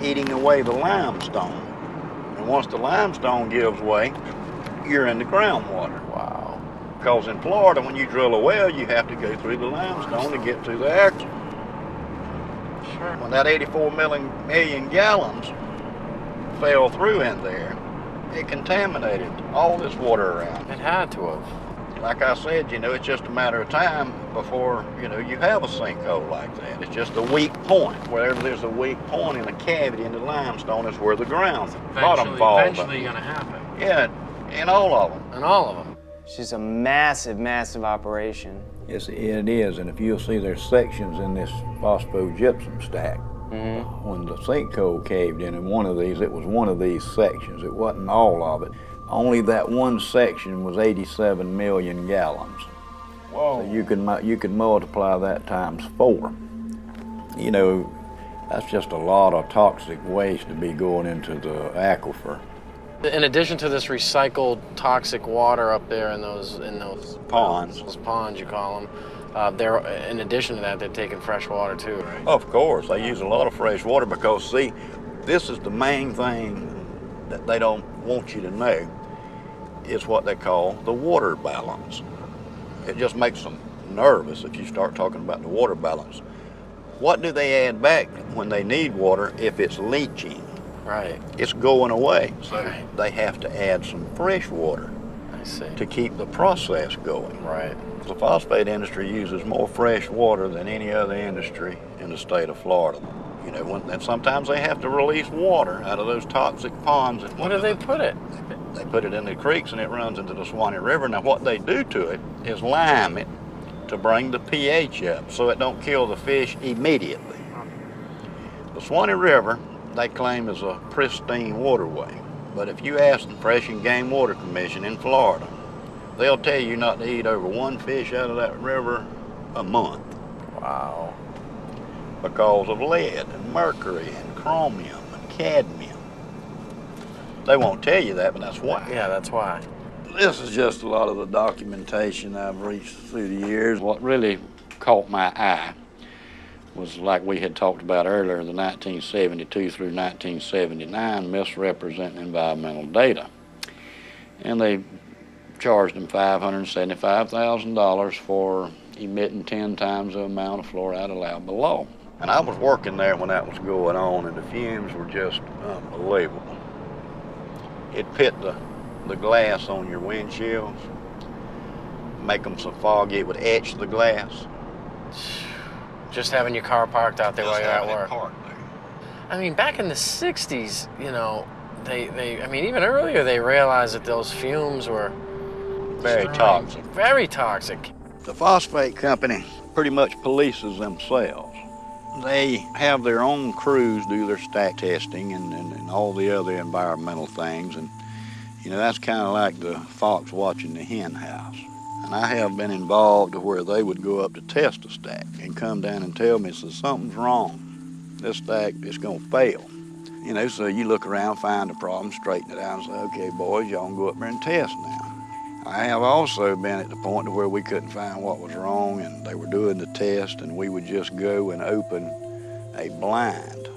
eating away the limestone. And once the limestone gives way, you're in the groundwater. Wow. Because in Florida, when you drill a well, you have to go through the limestone to get to the aquifer. Sure. When that 84 million gallons fell through in there, it contaminated all this water around. It had to have. Like I said, you know, it's just a matter of time before, you know, you have a sinkhole like that. It's just a weak point. Wherever there's a weak point in a cavity in the limestone is where the bottom falls. Eventually going to happen. Yeah, in all of them. In all of them. It's just a massive, massive operation. Yes, it is, and if you'll see, there's sections in this phosphogypsum stack. Mm-hmm. When the sinkhole caved in one of these, it was one of these sections. It wasn't all of it. Only that one section was 87 million gallons. Whoa. So you can multiply that times 4. You know, that's just a lot of toxic waste to be going into the aquifer. In addition to this recycled toxic water up there in those ponds, those ponds you call them, in addition to that, they're taking fresh water too, right? Of course, they use a lot of fresh water because, see, this is the main thing that they don't want you to know. is what they call the water balance. It just makes them nervous if you start talking about the water balance. What do they add back when they need water if it's leaching? Right. It's going away. So they have to add some fresh water to keep the process going. Right. The phosphate industry uses more fresh water than any other industry in the state of Florida. You know, and sometimes they have to release water out of those toxic ponds. Where do they put it? They put it in the creeks and it runs into the Swanee River. Now what they do to it is lime it to bring the pH up so it don't kill the fish immediately. The Swanee River, they claim, is a pristine waterway. But if you ask the Fish and Game Water Commission in Florida, they'll tell you not to eat over one fish out of that river a month. Wow. Because of lead and mercury and chromium and cadmium. They won't tell you that, but that's why. Yeah, that's why. This is just a lot of the documentation I've reached through the years. What really caught my eye was, like we had talked about earlier, the 1972 through 1979 misrepresenting environmental data. And they charged them $575,000 for emitting 10 times the amount of fluoride allowed below. And I was working there when that was going on, and the fumes were just unbelievable. It pit the glass on your windshields, make them so foggy it would etch the glass. Just having your car parked out there while you're at work. Parked there. I mean, back in the 60s, you know, I mean, even earlier they realized that those fumes were very toxic. Very toxic. The phosphate company pretty much polices themselves. They have their own crews do their stack testing and all the other environmental things. And, you know, that's kind of like the fox watching the hen house. And I have been involved to where they would go up to test a stack and come down and tell me, so something's wrong. This stack is going to fail. You know, so you look around, find a problem, straighten it out, and say, okay, boys, y'all can go up there and test now. I have also been at the point to where we couldn't find what was wrong, and they were doing the test, and we would just go and open a blind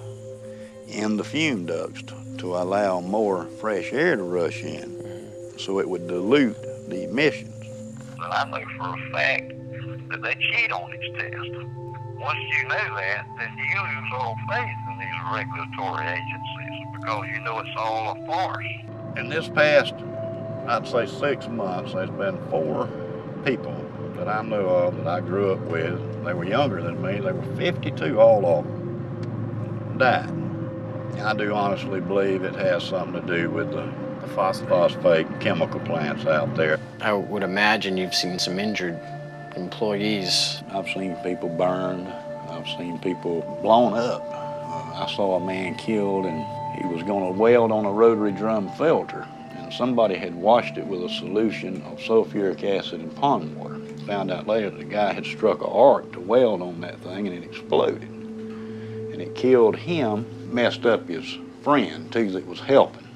in the fume ducts to allow more fresh air to rush in, so it would dilute the emissions. But I know for a fact that they cheat on these tests. Once you know that, then you lose all faith in these regulatory agencies because you know it's all a farce. In this past, I'd say 6 months, there's been 4 people that I know of that I grew up with. They were younger than me. They were 52, all of them died. I do honestly believe it has something to do with the phosphate chemical plants out there. I would imagine you've seen some injured employees. I've seen people burned. I've seen people blown up. I saw a man killed, and he was going to weld on a rotary drum filter. And somebody had washed it with a solution of sulfuric acid and pond water. Found out later the guy had struck an arc to weld on that thing, and it exploded. And it killed him, messed up his friend, too, that was helping.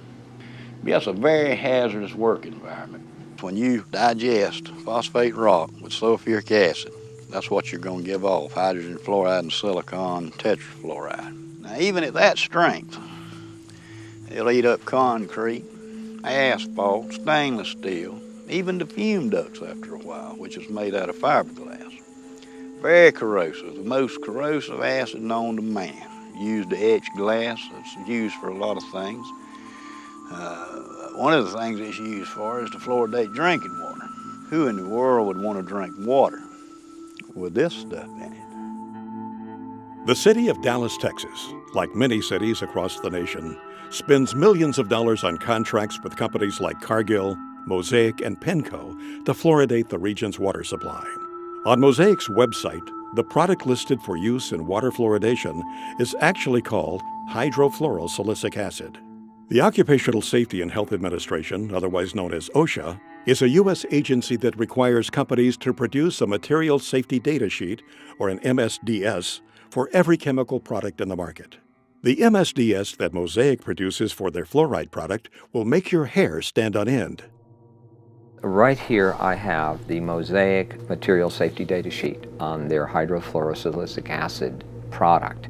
But that's a very hazardous work environment. When you digest phosphate rock with sulfuric acid, that's what you're going to give off, hydrogen fluoride and silicon tetrafluoride. Now, even at that strength, it'll eat up concrete, asphalt, stainless steel, even the fume ducts after a while, which is made out of fiberglass. Very corrosive, the most corrosive acid known to man. Used to etch glass, it's used for a lot of things. One of the things it's used for is to fluoridate drinking water. Who in the world would want to drink water with this stuff in it? The city of Dallas, Texas, like many cities across the nation, spends millions of dollars on contracts with companies like Cargill, Mosaic, and Penco to fluoridate the region's water supply. On Mosaic's website, the product listed for use in water fluoridation is actually called hydrofluorosilicic acid. The Occupational Safety and Health Administration, otherwise known as OSHA, is a U.S. agency that requires companies to produce a material safety data sheet, or an MSDS, for every chemical product in the market. The MSDS that Mosaic produces for their fluoride product will make your hair stand on end. Right here I have the Mosaic material safety data sheet on their hydrofluorosilicic acid product.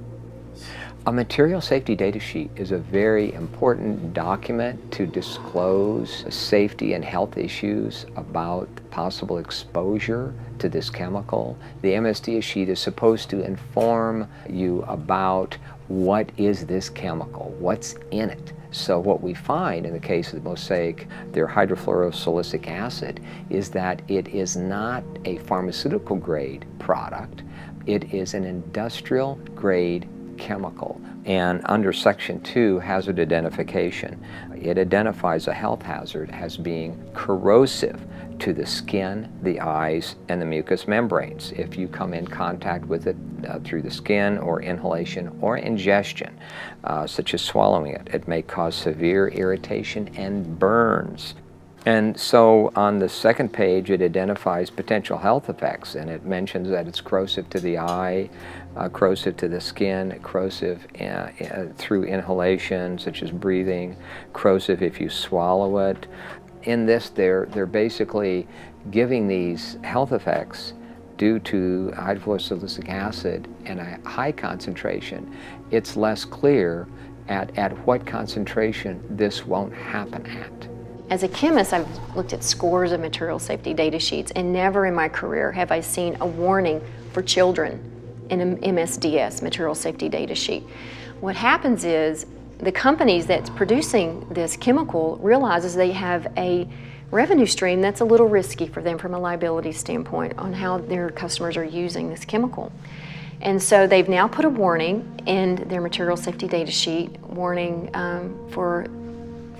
A material safety data sheet is a very important document to disclose safety and health issues about possible exposure to this chemical. The MSDS sheet is supposed to inform you about what is this chemical, what's in it. So what we find in the case of the Mosaic, their hydrofluorosilicic acid, is that it is not a pharmaceutical grade product. It is an industrial grade chemical. And under Section 2, hazard identification, it identifies a health hazard as being corrosive to the skin, the eyes, and the mucous membranes. If you come in contact with it through the skin or inhalation or ingestion, such as swallowing it, it may cause severe irritation and burns. And so on the second page, it identifies potential health effects, and it mentions that it's corrosive to the eye, corrosive to the skin, corrosive through inhalation, such as breathing, corrosive if you swallow it. In this, they're basically giving these health effects due to hydrofluorosilicic acid and a high concentration. It's less clear at what concentration this won't happen at. As a chemist, I've looked at scores of material safety data sheets, and never in my career have I seen a warning for children in an MSDS, material safety data sheet. What happens is the companies that's producing this chemical realizes they have a revenue stream that's a little risky for them from a liability standpoint on how their customers are using this chemical. And so they've now put a warning in their material safety data sheet, warning for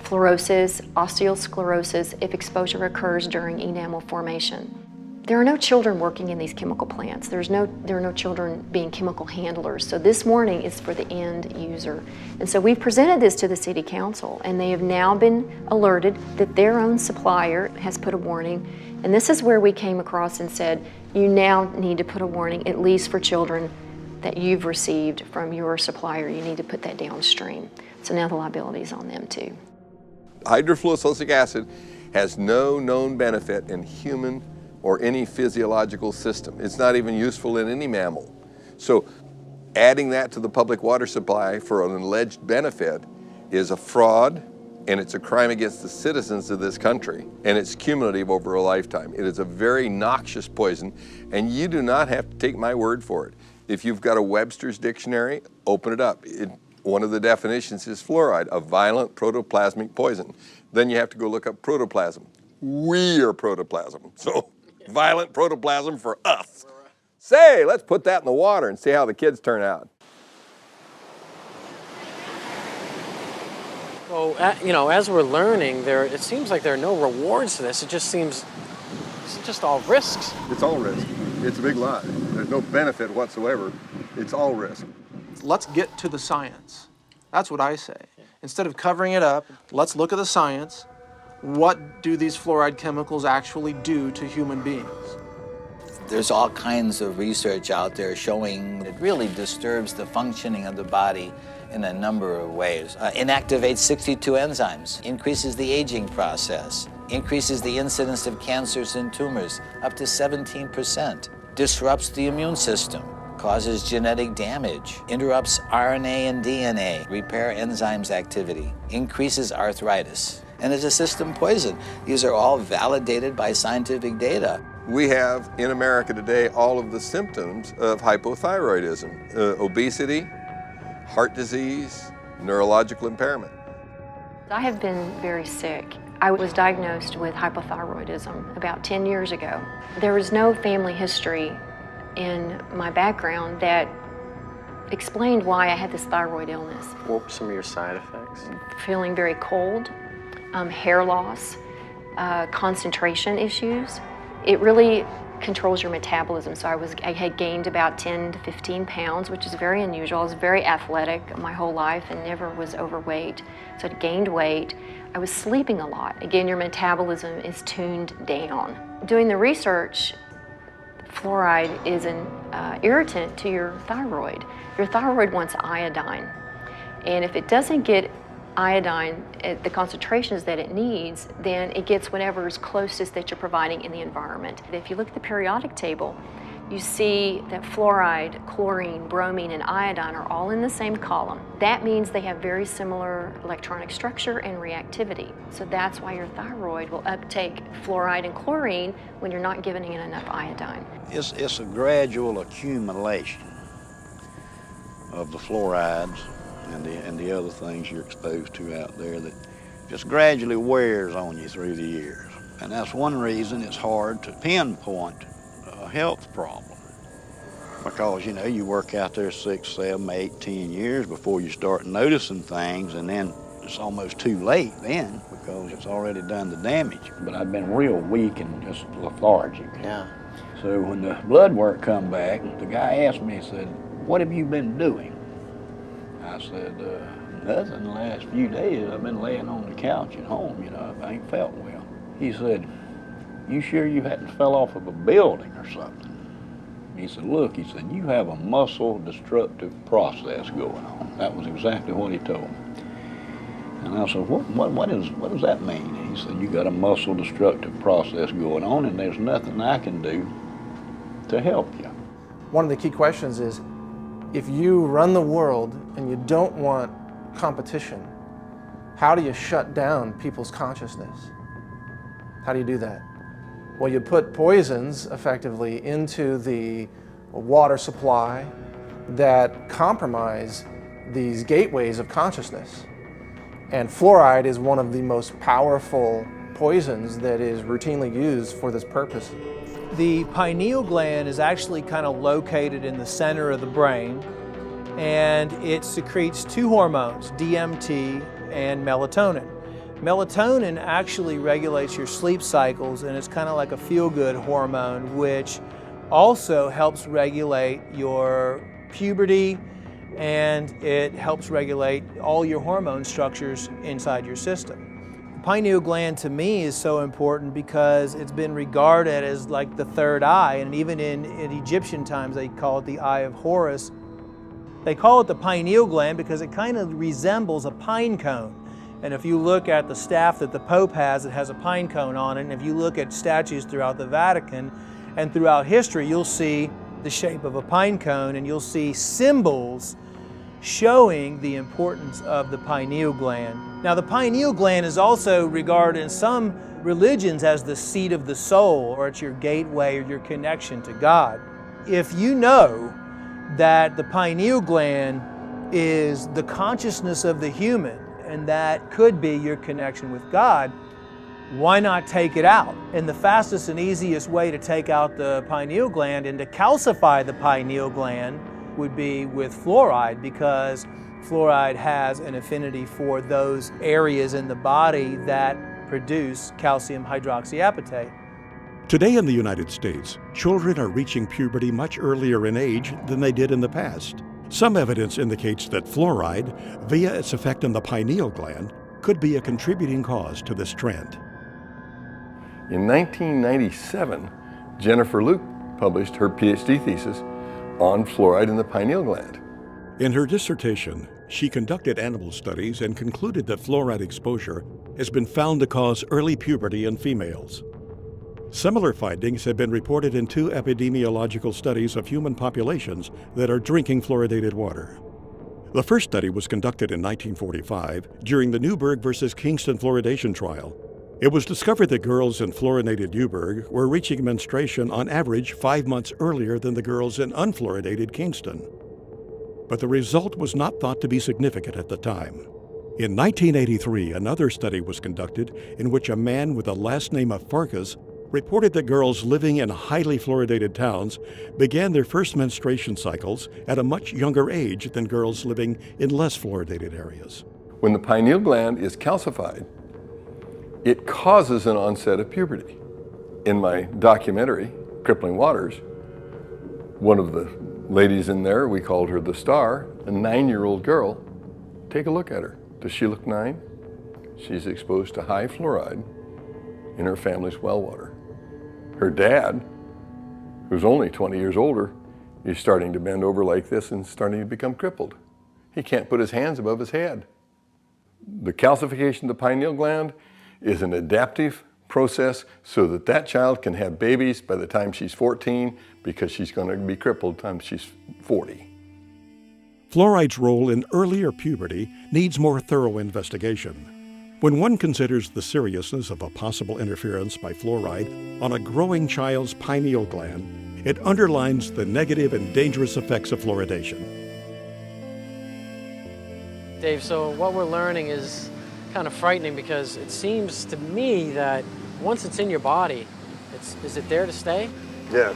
fluorosis, osteosclerosis if exposure occurs during enamel formation. There are no children working in these chemical plants. There are no children being chemical handlers. So this warning is for the end user. And so we've presented this to the City Council, and they have now been alerted that their own supplier has put a warning. And this is where we came across and said, you now need to put a warning, at least for children that you've received from your supplier. You need to put that downstream. So now the liability is on them too. Hydrofluorosilicic acid has no known benefit in human or any physiological system. It's not even useful in any mammal. So adding that to the public water supply for an alleged benefit is a fraud, and it's a crime against the citizens of this country, and it's cumulative over a lifetime. It is a very noxious poison, and you do not have to take my word for it. If you've got a Webster's dictionary, open it up. One of the definitions is fluoride, a violent protoplasmic poison. Then you have to go look up protoplasm. We are protoplasm, so violent protoplasm for us. Say, let's put that in the water and see how the kids turn out. So, as we're learning, it seems like there are no rewards to this. It just seems it's just all risks. It's all risk. It's a big lie. There's no benefit whatsoever. It's all risk. Let's get to the science. That's what I say. Instead of covering it up, let's look at the science. What do these fluoride chemicals actually do to human beings? There's all kinds of research out there showing it really disturbs the functioning of the body in a number of ways. Inactivates 62 enzymes, increases the aging process, increases the incidence of cancers and tumors up to 17%, disrupts the immune system, causes genetic damage, interrupts RNA and DNA, repair enzymes activity, increases arthritis, and is a system poison. These are all validated by scientific data. We have in America today all of the symptoms of hypothyroidism, obesity, heart disease, neurological impairment. I have been very sick. I was diagnosed with hypothyroidism about 10 years ago. There was no family history in my background that explained why I had this thyroid illness. What were some of your side effects? Feeling very cold, hair loss, concentration issues. It really controls your metabolism. So I had gained about 10 to 15 pounds, which is very unusual. I was very athletic my whole life and never was overweight. So I gained weight. I was sleeping a lot. Again, your metabolism is tuned down. Doing the research, fluoride is an irritant to your thyroid. Your thyroid wants iodine. And if it doesn't get iodine at the concentrations that it needs, then it gets whatever is closest that you're providing in the environment. If you look at the periodic table, you see that fluoride, chlorine, bromine, and iodine are all in the same column. That means they have very similar electronic structure and reactivity. So that's why your thyroid will uptake fluoride and chlorine when you're not giving it enough iodine. It's a gradual accumulation of the fluorides and the other things you're exposed to out there that just gradually wears on you through the years. And that's one reason it's hard to pinpoint a health problem. Because, you know, you work out there 6, 7, 8, 10 years before you start noticing things, and then it's almost too late then because it's already done the damage. But I've been real weak and just lethargic. Yeah. So when the blood work come back, the guy asked me, he said, "What have you been doing?" I said, "Nothing. The last few days I've been laying on the couch at home, you know, I ain't felt well." He said, "You sure you hadn't fell off of a building or something?" He said, "Look," he said, "you have a muscle destructive process going on." That was exactly what he told me. And I said, what does that mean? And he said, "You got a muscle destructive process going on, and there's nothing I can do to help you." One of the key questions is, if you run the world and you don't want competition, how do you shut down people's consciousness? How do you do that? Well, you put poisons effectively into the water supply that compromise these gateways of consciousness. And fluoride is one of the most powerful poisons that is routinely used for this purpose. The pineal gland is actually kind of located in the center of the brain, and it secretes two hormones, DMT and melatonin. Melatonin actually regulates your sleep cycles, and it's kind of like a feel-good hormone, which also helps regulate your puberty, and it helps regulate all your hormone structures inside your system. The pineal gland to me is so important because it's been regarded as like the third eye, and even in Egyptian times they call it the eye of Horus. They call it the pineal gland because it kind of resembles a pine cone. And if you look at the staff that the Pope has, it has a pine cone on it. And if you look at statues throughout the Vatican and throughout history, you'll see the shape of a pine cone, and you'll see symbols showing the importance of the pineal gland. Now, the pineal gland is also regarded in some religions as the seat of the soul, or it's your gateway or your connection to God. If you know that the pineal gland is the consciousness of the human, and that could be your connection with God, why not take it out? And the fastest and easiest way to take out the pineal gland and to calcify the pineal gland would be with fluoride, because fluoride has an affinity for those areas in the body that produce calcium hydroxyapatite. Today in the United States, children are reaching puberty much earlier in age than they did in the past. Some evidence indicates that fluoride, via its effect on the pineal gland, could be a contributing cause to this trend. In 1997, Jennifer Luke published her PhD thesis on fluoride in the pineal gland. In her dissertation, she conducted animal studies and concluded that fluoride exposure has been found to cause early puberty in females. Similar findings have been reported in 2 epidemiological studies of human populations that are drinking fluoridated water. The first study was conducted in 1945 during the Newburgh versus Kingston fluoridation trial. It was discovered that girls in fluoridated Newburgh were reaching menstruation on average 5 months earlier than the girls in unfluoridated Kingston. But the result was not thought to be significant at the time. In 1983, another study was conducted in which a man with the last name of Farkas reported that girls living in highly fluoridated towns began their first menstruation cycles at a much younger age than girls living in less fluoridated areas. When the pineal gland is calcified, it causes an onset of puberty. In my documentary, Crippling Waters, one of the ladies in there, we called her the star, a 9-year-old girl. Take a look at her. Does she look 9? She's exposed to high fluoride in her family's well water. Her dad, who's only 20 years older, is starting to bend over like this and starting to become crippled. He can't put his hands above his head. The calcification of the pineal gland is an adaptive process so that that child can have babies by the time she's 14 because she's going to be crippled by the time she's 40. Fluoride's role in earlier puberty needs more thorough investigation. When one considers the seriousness of a possible interference by fluoride on a growing child's pineal gland, it underlines the negative and dangerous effects of fluoridation. Dave, so what we're learning is kind of frightening because it seems to me that once it's in your body, is it there to stay? Yes,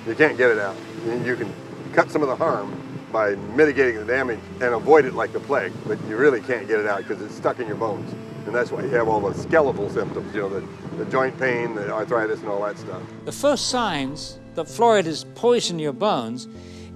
you can't get it out. You can cut some of the harm by mitigating the damage and avoid it like the plague, but you really can't get it out because it's stuck in your bones. And that's why you have all the skeletal symptoms, you know, the joint pain, the arthritis, and all that stuff. The first signs that fluoride is poisoning your bones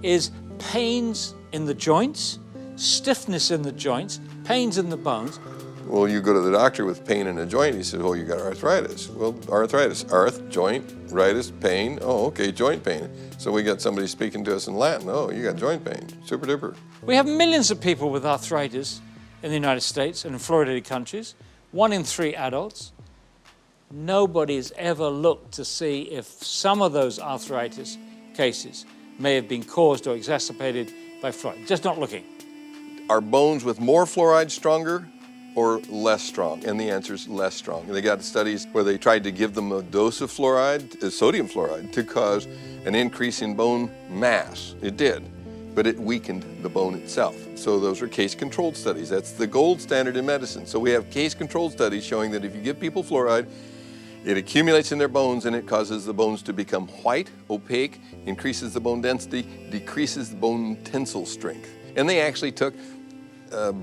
is pains in the joints, stiffness in the joints, pains in the bones. Well, you go to the doctor with pain in a joint, he says, oh, you got arthritis. Well, arthritis, joint, ritis, pain, oh, okay, joint pain. So we got somebody speaking to us in Latin, oh, you got joint pain, super duper. We have millions of people with arthritis in the United States and in fluoridated countries, 1 in 3 adults. Nobody's ever looked to see if some of those arthritis cases may have been caused or exacerbated by fluoride. Just not looking. Are bones with more fluoride stronger or less strong? And the answer is less strong. And they got studies where they tried to give them a dose of fluoride, sodium fluoride, to cause an increase in bone mass. It did, but it weakened the bone itself. So those are case-controlled studies. That's the gold standard in medicine. So we have case-controlled studies showing that if you give people fluoride, it accumulates in their bones and it causes the bones to become white, opaque, increases the bone density, decreases the bone tensile strength. And they actually took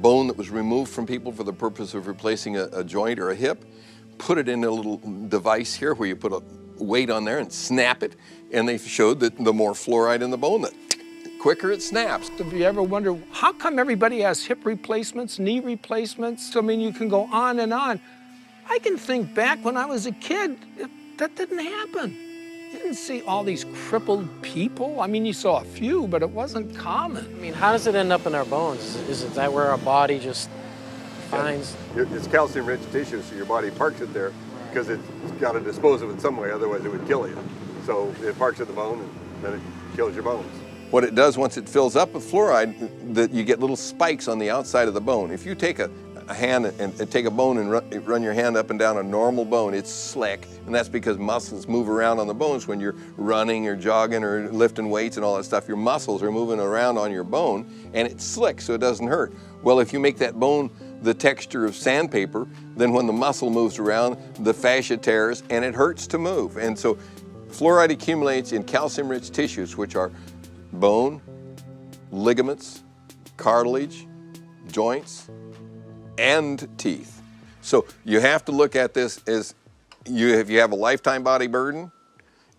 bone that was removed from people for the purpose of replacing a joint or a hip, put it in a little device here where you put a weight on there and snap it, and they showed that the more fluoride in the bone, the quicker it snaps. Have you ever wondered, how come everybody has hip replacements, knee replacements? I mean, you can go on and on. I can think back when I was a kid, that didn't happen. You didn't see all these crippled people. I mean, you saw a few, but it wasn't common. I mean, how does it end up in our bones? Is it that where our body just finds? It's calcium-rich tissue, so your body parks it there because it's got to dispose of it some way, otherwise it would kill you. So it parks at the bone, and then it kills your bones. What it does once it fills up with fluoride, that you get little spikes on the outside of the bone. If you take a hand and take a bone and run your hand up and down a normal bone, it's slick, and that's because muscles move around on the bones when you're running or jogging or lifting weights and all that stuff. Your muscles are moving around on your bone, and it's slick, so it doesn't hurt. Well, if you make that bone the texture of sandpaper, then when the muscle moves around, the fascia tears, and it hurts to move. And so fluoride accumulates in calcium-rich tissues, which are bone, ligaments, cartilage, joints, and teeth. So you have to look at this as if you have a lifetime body burden,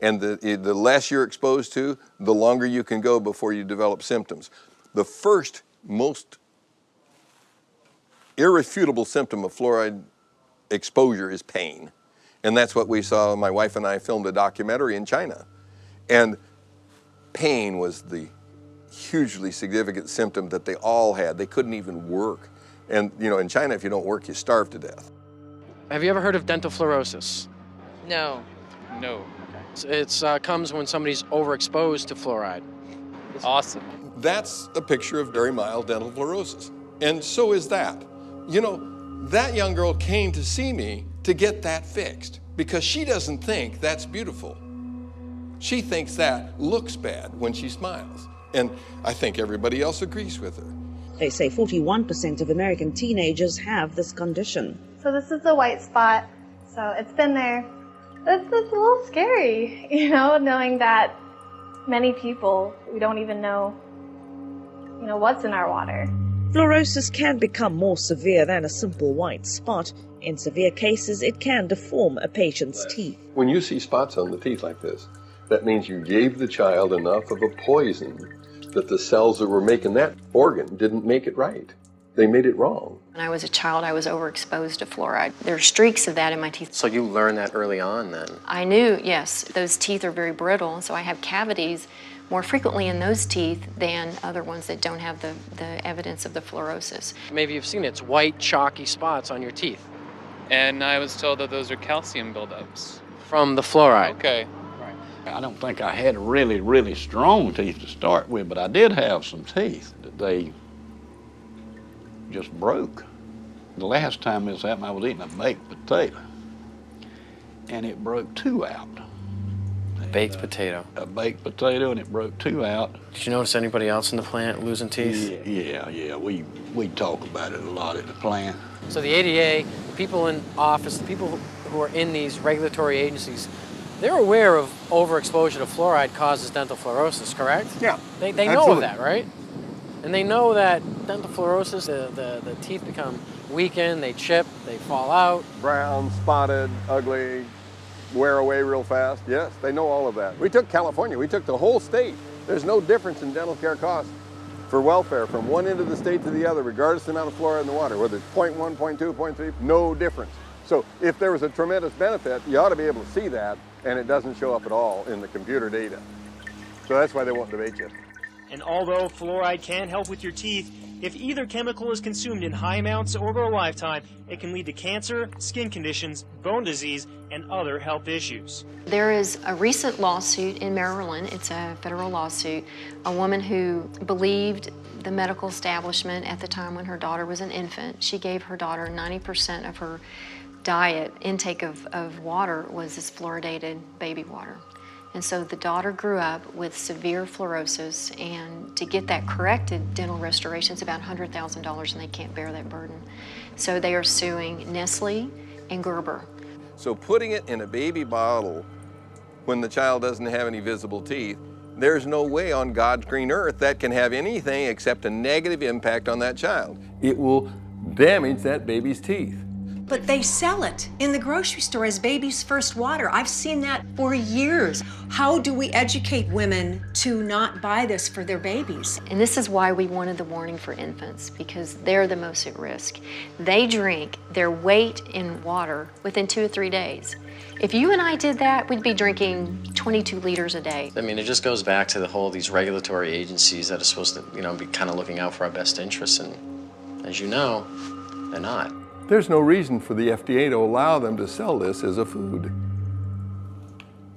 and the less you're exposed to, the longer you can go before you develop symptoms. The first most irrefutable symptom of fluoride exposure is pain. And that's what we saw. My wife and I filmed a documentary in China. And pain was the hugely significant symptom that they all had. They couldn't even work. And you know, in China, if you don't work, you starve to death. Have you ever heard of dental fluorosis? No. No. It comes when somebody's overexposed to fluoride. Awesome. That's a picture of very mild dental fluorosis. And so is that. You know, that young girl came to see me to get that fixed because she doesn't think that's beautiful. She thinks that looks bad when she smiles. And I think everybody else agrees with her. They say 41% of American teenagers have this condition. So this is the white spot. So it's been there. It's a little scary, you know, knowing that many people, we don't even know, you know, what's in our water. Fluorosis can become more severe than a simple white spot. In severe cases, it can deform a patient's teeth. When you see spots on the teeth like this, that means you gave the child enough of a poison that the cells that were making that organ didn't make it right. They made it wrong. When I was a child, I was overexposed to fluoride. There are streaks of that in my teeth. So you learned that early on then? I knew, yes, those teeth are very brittle, and so I have cavities more frequently in those teeth than other ones that don't have the evidence of the fluorosis. Maybe you've seen it. It's white, chalky spots on your teeth. and I was told that those are calcium buildups. From the fluoride? Okay. I don't think I had really, really strong teeth to start with, but I did have some teeth that they just broke. The last time this happened, I was eating a baked potato, and it broke 2 out. Baked potato? A baked potato, and it broke 2 out. Did you notice anybody else in the plant losing teeth? Yeah. We talk about it a lot at the plant. So the ADA, the people in office, the people who are in these regulatory agencies, they're aware of overexposure to fluoride causes dental fluorosis, correct? Yeah. They know of that, right? And they know that dental fluorosis, the teeth become weakened, they chip, they fall out. Brown, spotted, ugly, wear away real fast. Yes, they know all of that. We took California, we took the whole state. There's no difference in dental care costs for welfare from one end of the state to the other, regardless of the amount of fluoride in the water, whether it's 0.1, 0.2, 0.3, no difference. So if there was a tremendous benefit, you ought to be able to see that, and it doesn't show up at all in the computer data. So that's why they won't debate you. And although fluoride can help with your teeth, if either chemical is consumed in high amounts over a lifetime, it can lead to cancer, skin conditions, bone disease, and other health issues. There is a recent lawsuit in Maryland, it's a federal lawsuit, a woman who believed the medical establishment at the time when her daughter was an infant. She gave her daughter 90% of her diet, intake of water was this fluoridated baby water. And so the daughter grew up with severe fluorosis, and to get that corrected, dental restoration is about $100,000, and they can't bear that burden. So they are suing Nestle and Gerber. So putting it in a baby bottle when the child doesn't have any visible teeth, there's no way on God's green earth that can have anything except a negative impact on that child. It will damage that baby's teeth. But they sell it in the grocery store as baby's first water. I've seen that for years. How do we educate women to not buy this for their babies? And this is why we wanted the warning for infants, because they're the most at risk. They drink their weight in water within 2 or 3 days. If you and I did that, we'd be drinking 22 liters a day. I mean, it just goes back to the whole, these regulatory agencies that are supposed to, be kind of looking out for our best interests, and as you know, they're not. There's no reason for the FDA to allow them to sell this as a food.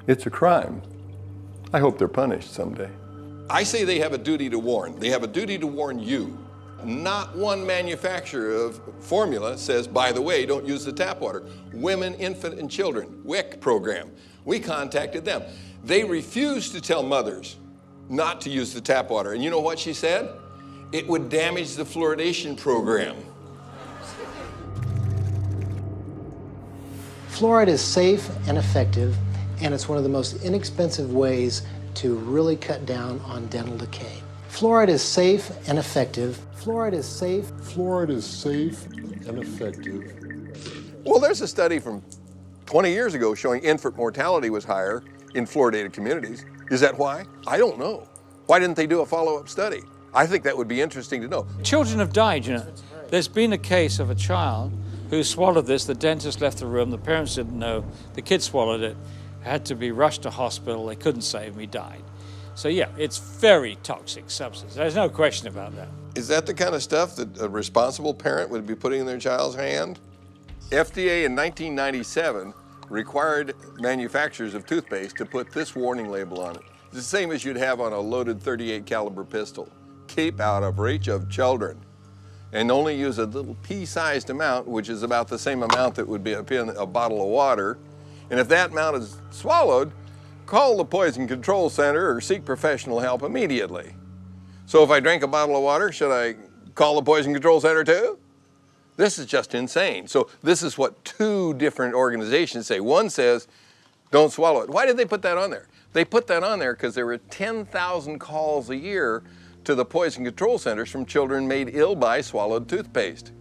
It's a crime. I hope they're punished someday. I say they have a duty to warn. They have a duty to warn you. Not one manufacturer of formula says, by the way, don't use the tap water. Women, Infant, and Children, WIC program. We contacted them. They refused to tell mothers not to use the tap water. And you know what she said? It would damage the fluoridation program. Fluoride is safe and effective, and it's one of the most inexpensive ways to really cut down on dental decay. Fluoride is safe and effective. Fluoride is safe. Fluoride is safe and effective. Well, there's a study from 20 years ago showing infant mortality was higher in fluoridated communities. Is that why? I don't know. Why didn't they do a follow-up study? I think that would be interesting to know. Children have died, There's been a case of a child who swallowed this. The dentist left the room. The parents didn't know. The kid swallowed it. Had to be rushed to hospital. They couldn't save him. He died. So yeah, it's very toxic substance. There's no question about that. Is that the kind of stuff that a responsible parent would be putting in their child's hand? FDA in 1997 required manufacturers of toothpaste to put this warning label on it. It's the same as you'd have on a loaded .38 caliber pistol. Keep out of reach of children. And only use a little pea-sized amount, which is about the same amount that would be in a bottle of water. And if that amount is swallowed, call the Poison Control Center or seek professional help immediately. So if I drank a bottle of water, should I call the Poison Control Center too? This is just insane. So this is what 2 different organizations say. One says, don't swallow it. Why did they put that on there? They put that on there because there were 10,000 calls a year to the Poison Control Centers from children made ill by swallowed toothpaste.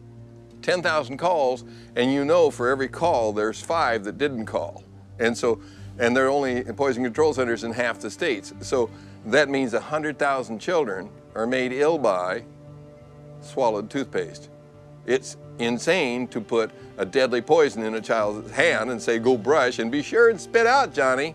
10,000 calls, and for every call, there's 5 that didn't call. And there are only Poison Control Centers in half the states. So that means 100,000 children are made ill by swallowed toothpaste. It's insane to put a deadly poison in a child's hand and say, go brush and be sure and spit out, Johnny.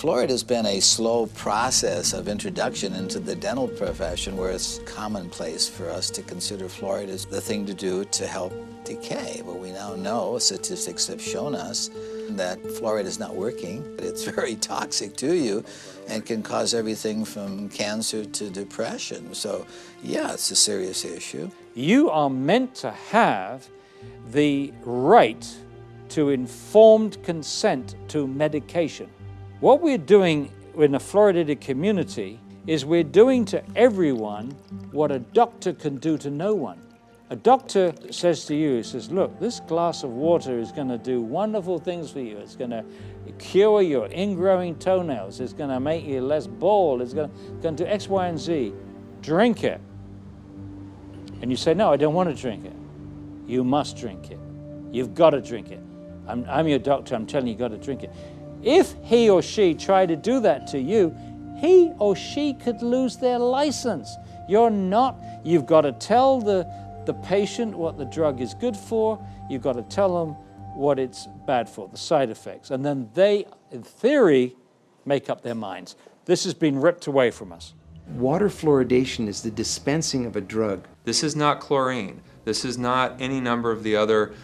Fluoride has been a slow process of introduction into the dental profession where it's commonplace for us to consider fluoride as the thing to do to help decay. But we now know, statistics have shown us, that fluoride is not working. It's very toxic to you and can cause everything from cancer to depression. So, yeah, it's a serious issue. You are meant to have the right to informed consent to medication. What we're doing in a fluoridated community is we're doing to everyone what a doctor can do to no one. A doctor says to you, he says, look, this glass of water is going to do wonderful things for you. It's going to cure your ingrowing toenails. It's going to make you less bald. It's going to do X, Y, and Z. Drink it. And you say, no, I don't want to drink it. You must drink it. You've got to drink it. I'm your doctor. I'm telling you, you've got to drink it. If he or she tried to do that to you, he or she could lose their license. You've got to tell the patient what the drug is good for. You've got to tell them what it's bad for, the side effects. And then they, in theory, make up their minds. This has been ripped away from us. Water fluoridation is the dispensing of a drug. This is not chlorine. This is not any number of the other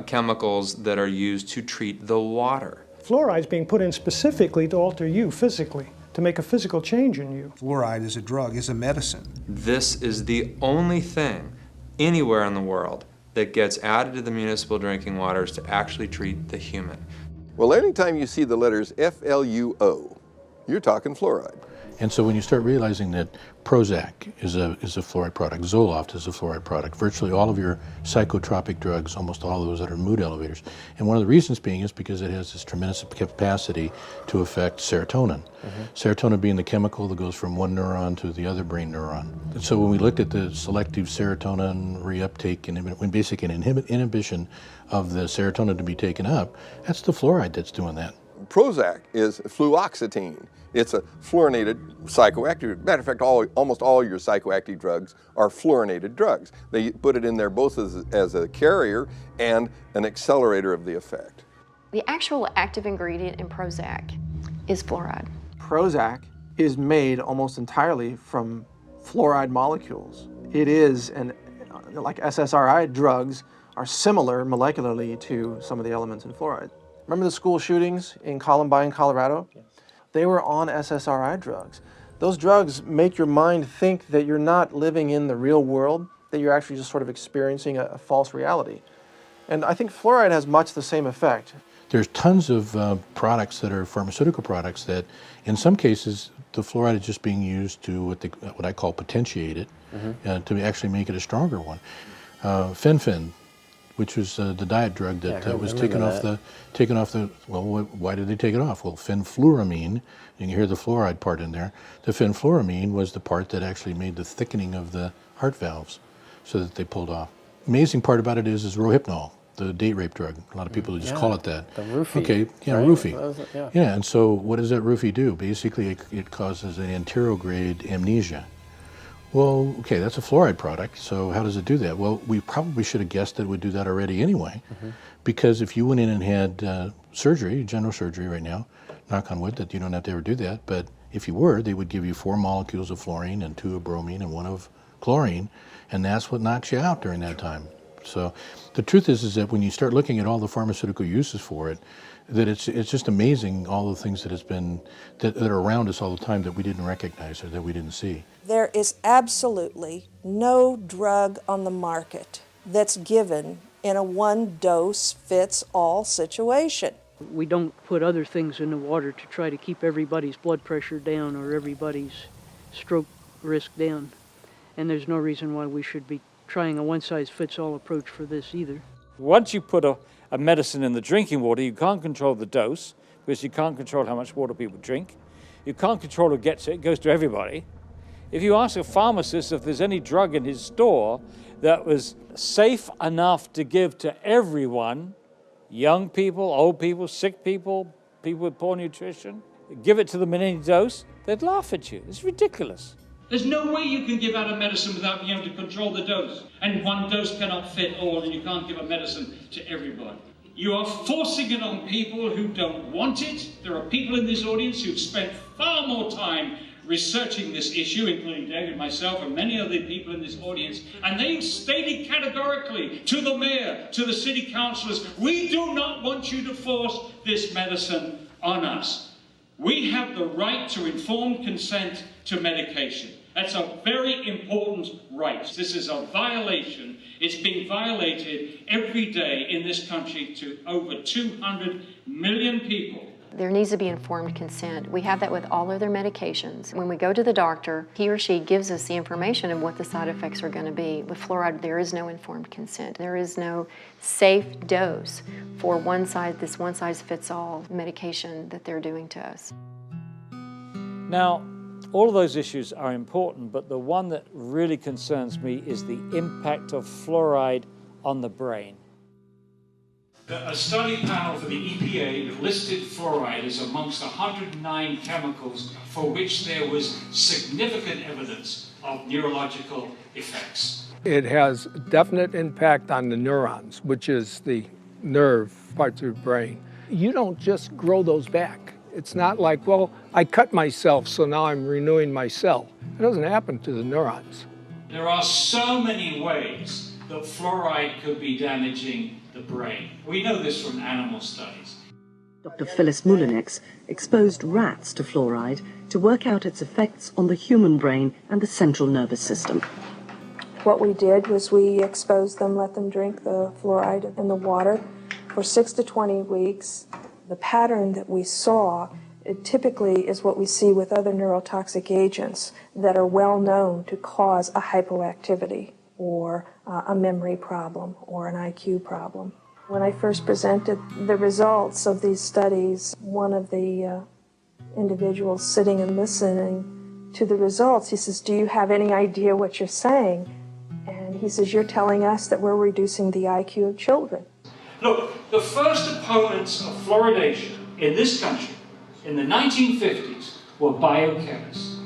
chemicals that are used to treat the water. Fluoride is being put in specifically to alter you physically, to make a physical change in you. Fluoride is a drug, is a medicine. This is the only thing anywhere in the world that gets added to the municipal drinking waters to actually treat the human. Well, anytime you see the letters FLUO, you're talking fluoride. And so when you start realizing that Prozac is a fluoride product, Zoloft is a fluoride product, virtually all of your psychotropic drugs, almost all of those that are mood elevators. And one of the reasons being is because it has this tremendous capacity to affect serotonin. Serotonin being the chemical that goes from one neuron to the other brain neuron. And so when we looked at the selective serotonin reuptake and basic inhibition of the serotonin to be taken up, that's the fluoride that's doing that. Prozac is fluoxetine. It's a fluorinated psychoactive. Matter of fact, almost all your psychoactive drugs are fluorinated drugs. They put it in there both as a carrier and an accelerator of the effect. The actual active ingredient in Prozac is fluoride. Prozac is made almost entirely from fluoride molecules. It is, and like SSRI drugs are similar molecularly to some of the elements in fluoride. Remember the school shootings in Columbine, Colorado? Yeah. They were on SSRI drugs. Those drugs make your mind think that you're not living in the real world, that you're actually just sort of experiencing a false reality. And I think fluoride has much the same effect. There's tons of products that are pharmaceutical products that, in some cases, the fluoride is just being used to what I call potentiate it, to actually make it a stronger one. Fen-Phen, which was the diet drug that was taken off the, well, why did they take it off? Well, fenfluramine, you can hear the fluoride part in there. The fenfluramine was the part that actually made the thickening of the heart valves so that they pulled off. Amazing part about it is Rohypnol, the date rape drug. A lot of people just call it that. The roofie. Okay, yeah, right? Roofie. Yeah, and so what does that roofie do? Basically, it causes an anterograde amnesia. Well, okay, that's a fluoride product, so how does it do that? Well, we probably should have guessed that it would do that already anyway, because if you went in and had surgery, general surgery right now, knock on wood that you don't have to ever do that, but if you were, they would give you 4 molecules of fluorine and 2 of bromine and 1 of chlorine, and that's what knocks you out during that time. So the truth is that when you start looking at all the pharmaceutical uses for it, that it's just amazing all the things that are around us all the time that we didn't recognize or that we didn't see. There is absolutely no drug on the market that's given in a one-dose-fits-all situation. We don't put other things in the water to try to keep everybody's blood pressure down or everybody's stroke risk down. And there's no reason why we should be trying a one-size-fits-all approach for this either. Once you put a medicine in the drinking water, you can't control the dose because you can't control how much water people drink. You can't control who gets it. It goes to everybody. If you ask a pharmacist if there's any drug in his store that was safe enough to give to everyone, young people, old people, sick people, people with poor nutrition, give it to them in any dose, they'd laugh at you. It's ridiculous. There's no way you can give out a medicine without being able to control the dose. And one dose cannot fit all, and you can't give a medicine to everybody. You are forcing it on people who don't want it. There are people in this audience who've spent far more time researching this issue, including David, myself, and many other people in this audience, and they've stated categorically to the mayor, to the city councillors, we do not want you to force this medicine on us. We have the right to informed consent to medication. That's a very important right. This is a violation. It's being violated every day in this country to over 200 million people. There needs to be informed consent. We have that with all other medications. When we go to the doctor, he or she gives us the information of what the side effects are going to be. With fluoride, there is no informed consent. There is no safe dose for this one-size-fits-all medication that they're doing to us. Now, all of those issues are important, but the one that really concerns me is the impact of fluoride on the brain. A study panel for the EPA listed fluoride as amongst 109 chemicals for which there was significant evidence of neurological effects. It has definite impact on the neurons, which is the nerve parts of the brain. You don't just grow those back. It's not like, well, I cut myself, so now I'm renewing my cell. It doesn't happen to the neurons. There are so many ways that fluoride could be damaging the brain. We know this from animal studies. Dr. Phyllis Moulinex exposed rats to fluoride to work out its effects on the human brain and the central nervous system. What we did was we exposed them, let them drink the fluoride in the water for 6 to 20 weeks. The pattern that we saw, it typically is what we see with other neurotoxic agents that are well known to cause a hypoactivity or a memory problem or an IQ problem. When I first presented the results of these studies, one of the individuals sitting and listening to the results, he says, "Do you have any idea what you're saying?" And he says, "You're telling us that we're reducing the IQ of children." Look, the first opponents of fluoridation in this country in the 1950s were biochemists.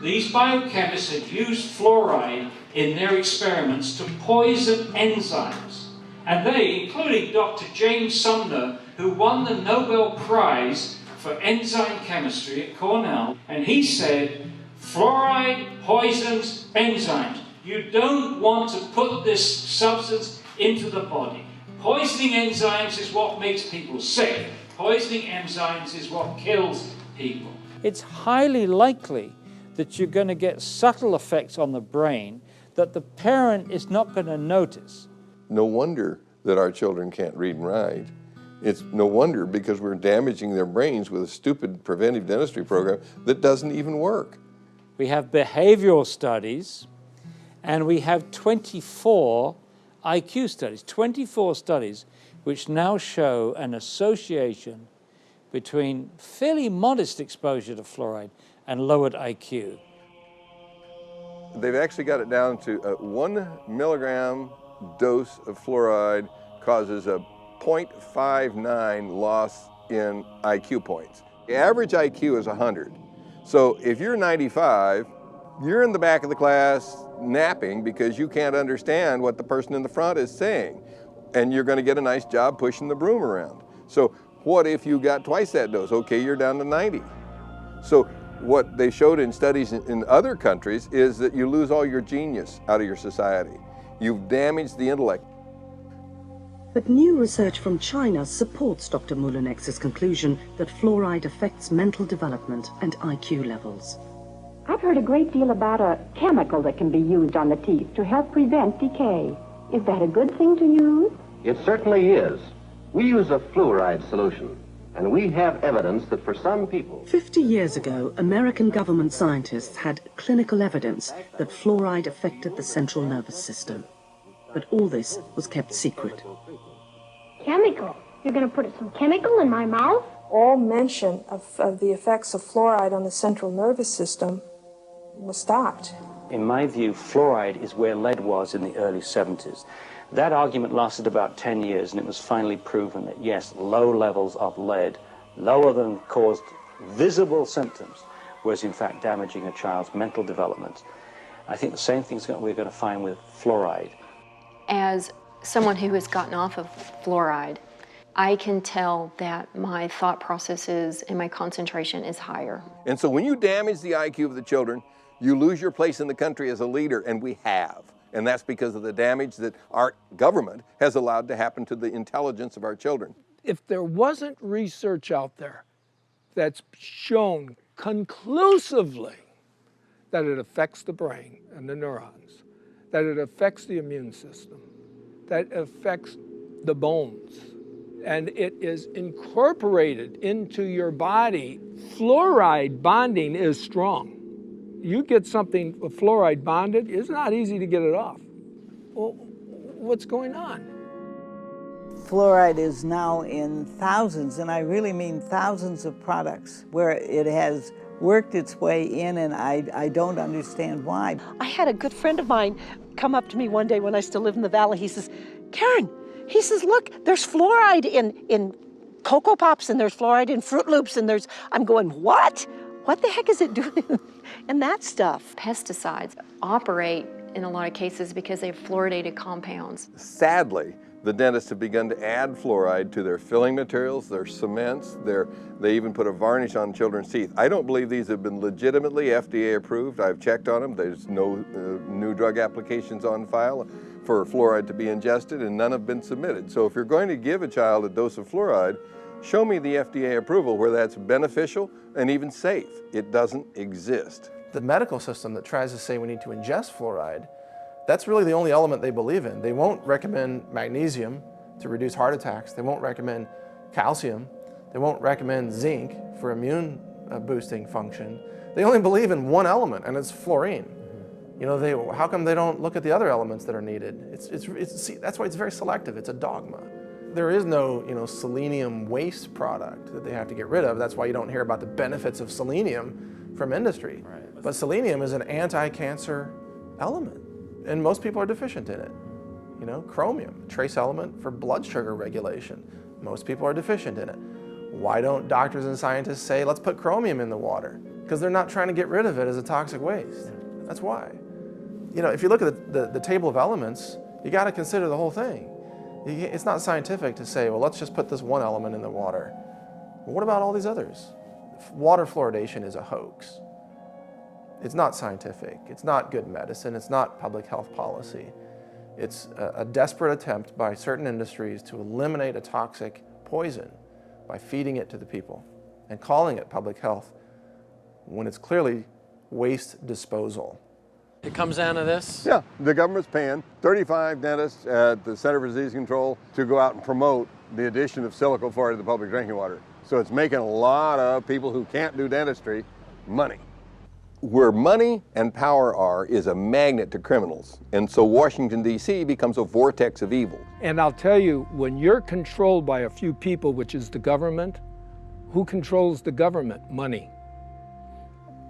These biochemists had used fluoride in their experiments to poison enzymes. And they, including Dr. James Sumner, who won the Nobel Prize for enzyme chemistry at Cornell, and he said, fluoride poisons enzymes. You don't want to put this substance into the body. Poisoning enzymes is what makes people sick. Poisoning enzymes is what kills people. It's highly likely that you're going to get subtle effects on the brain that the parent is not going to notice. No wonder that our children can't read and write. It's no wonder because we're damaging their brains with a stupid preventive dentistry program that doesn't even work. We have behavioral studies, and we have 24 IQ studies, 24 studies which now show an association between fairly modest exposure to fluoride and lowered IQ. They've actually got it down to a 1 milligram dose of fluoride causes a 0.59 loss in IQ points. The average IQ is 100. So if you're 95, you're in the back of the class napping because you can't understand what the person in the front is saying. And you're going to get a nice job pushing the broom around. So what if you got twice that dose? Okay, you're down to 90. So what they showed in studies in other countries is that you lose all your genius out of your society. You've damaged the intellect. But new research from China supports Dr. Moulinex's conclusion that fluoride affects mental development and IQ levels. I've heard a great deal about a chemical that can be used on the teeth to help prevent decay. Is that a good thing to use? It certainly is. We use a fluoride solution, and we have evidence that for some people... 50 years ago, American government scientists had clinical evidence that fluoride affected the central nervous system. But all this was kept secret. Chemical? You're going to put some chemical in my mouth? All mention of the effects of fluoride on the central nervous system was stopped. In my view, fluoride is where lead was in the early 70s. That argument lasted about 10 years, and it was finally proven that, yes, low levels of lead, lower than caused visible symptoms, was in fact damaging a child's mental development. I think the same thing's we're going to find with fluoride. As someone who has gotten off of fluoride, I can tell that my thought processes and my concentration is higher. And so when you damage the IQ of the children, you lose your place in the country as a leader, and we have. And that's because of the damage that our government has allowed to happen to the intelligence of our children. If there wasn't research out there that's shown conclusively that it affects the brain and the neurons, that it affects the immune system, that it affects the bones, and it is incorporated into your body, fluoride bonding is strong. You get something fluoride bonded, it's not easy to get it off. Well, what's going on? Fluoride is now in thousands, and I really mean thousands of products where it has worked its way in, and I don't understand why. I had a good friend of mine come up to me one day when I still lived in the valley. He says, Karen, he says, look, there's fluoride in Cocoa Pops, and there's fluoride in Fruit Loops, and there's, I'm going, what? What the heck is it doing in that stuff? Pesticides operate in a lot of cases because they have fluoridated compounds. Sadly, the dentists have begun to add fluoride to their filling materials, their cements, they even put a varnish on children's teeth. I don't believe these have been legitimately FDA approved. I've checked on them. There's no new drug applications on file for fluoride to be ingested, and none have been submitted. So if you're going to give a child a dose of fluoride, show me the FDA approval where that's beneficial and even safe. It doesn't exist. The medical system that tries to say we need to ingest fluoride, that's really the only element they believe in. They won't recommend magnesium to reduce heart attacks. They won't recommend calcium. They won't recommend zinc for immune boosting function. They only believe in one element, and it's fluorine. You know, how come they don't look at the other elements that are needed? See, that's why it's very selective. It's a dogma. There is no, selenium waste product that they have to get rid of. That's why you don't hear about the benefits of selenium from industry. Right. But selenium is an anti-cancer element, and most people are deficient in it. Chromium, trace element for blood sugar regulation. Most people are deficient in it. Why don't doctors and scientists say, let's put chromium in the water? Because they're not trying to get rid of it as a toxic waste. That's why. If you look at the table of elements, you got to consider the whole thing. It's not scientific to say, well, let's just put this one element in the water. Well, what about all these others? Water fluoridation is a hoax. It's not scientific. It's not good medicine. It's not public health policy. It's a desperate attempt by certain industries to eliminate a toxic poison by feeding it to the people and calling it public health when it's clearly waste disposal. It comes down to this? Yeah, the government's paying 35 dentists at the Center for Disease Control to go out and promote the addition of silicone fluoride to the public drinking water. So it's making a lot of people who can't do dentistry money. Where money and power are is a magnet to criminals. And so Washington, D.C. becomes a vortex of evil. And I'll tell you, when you're controlled by a few people, which is the government, who controls the government? Money.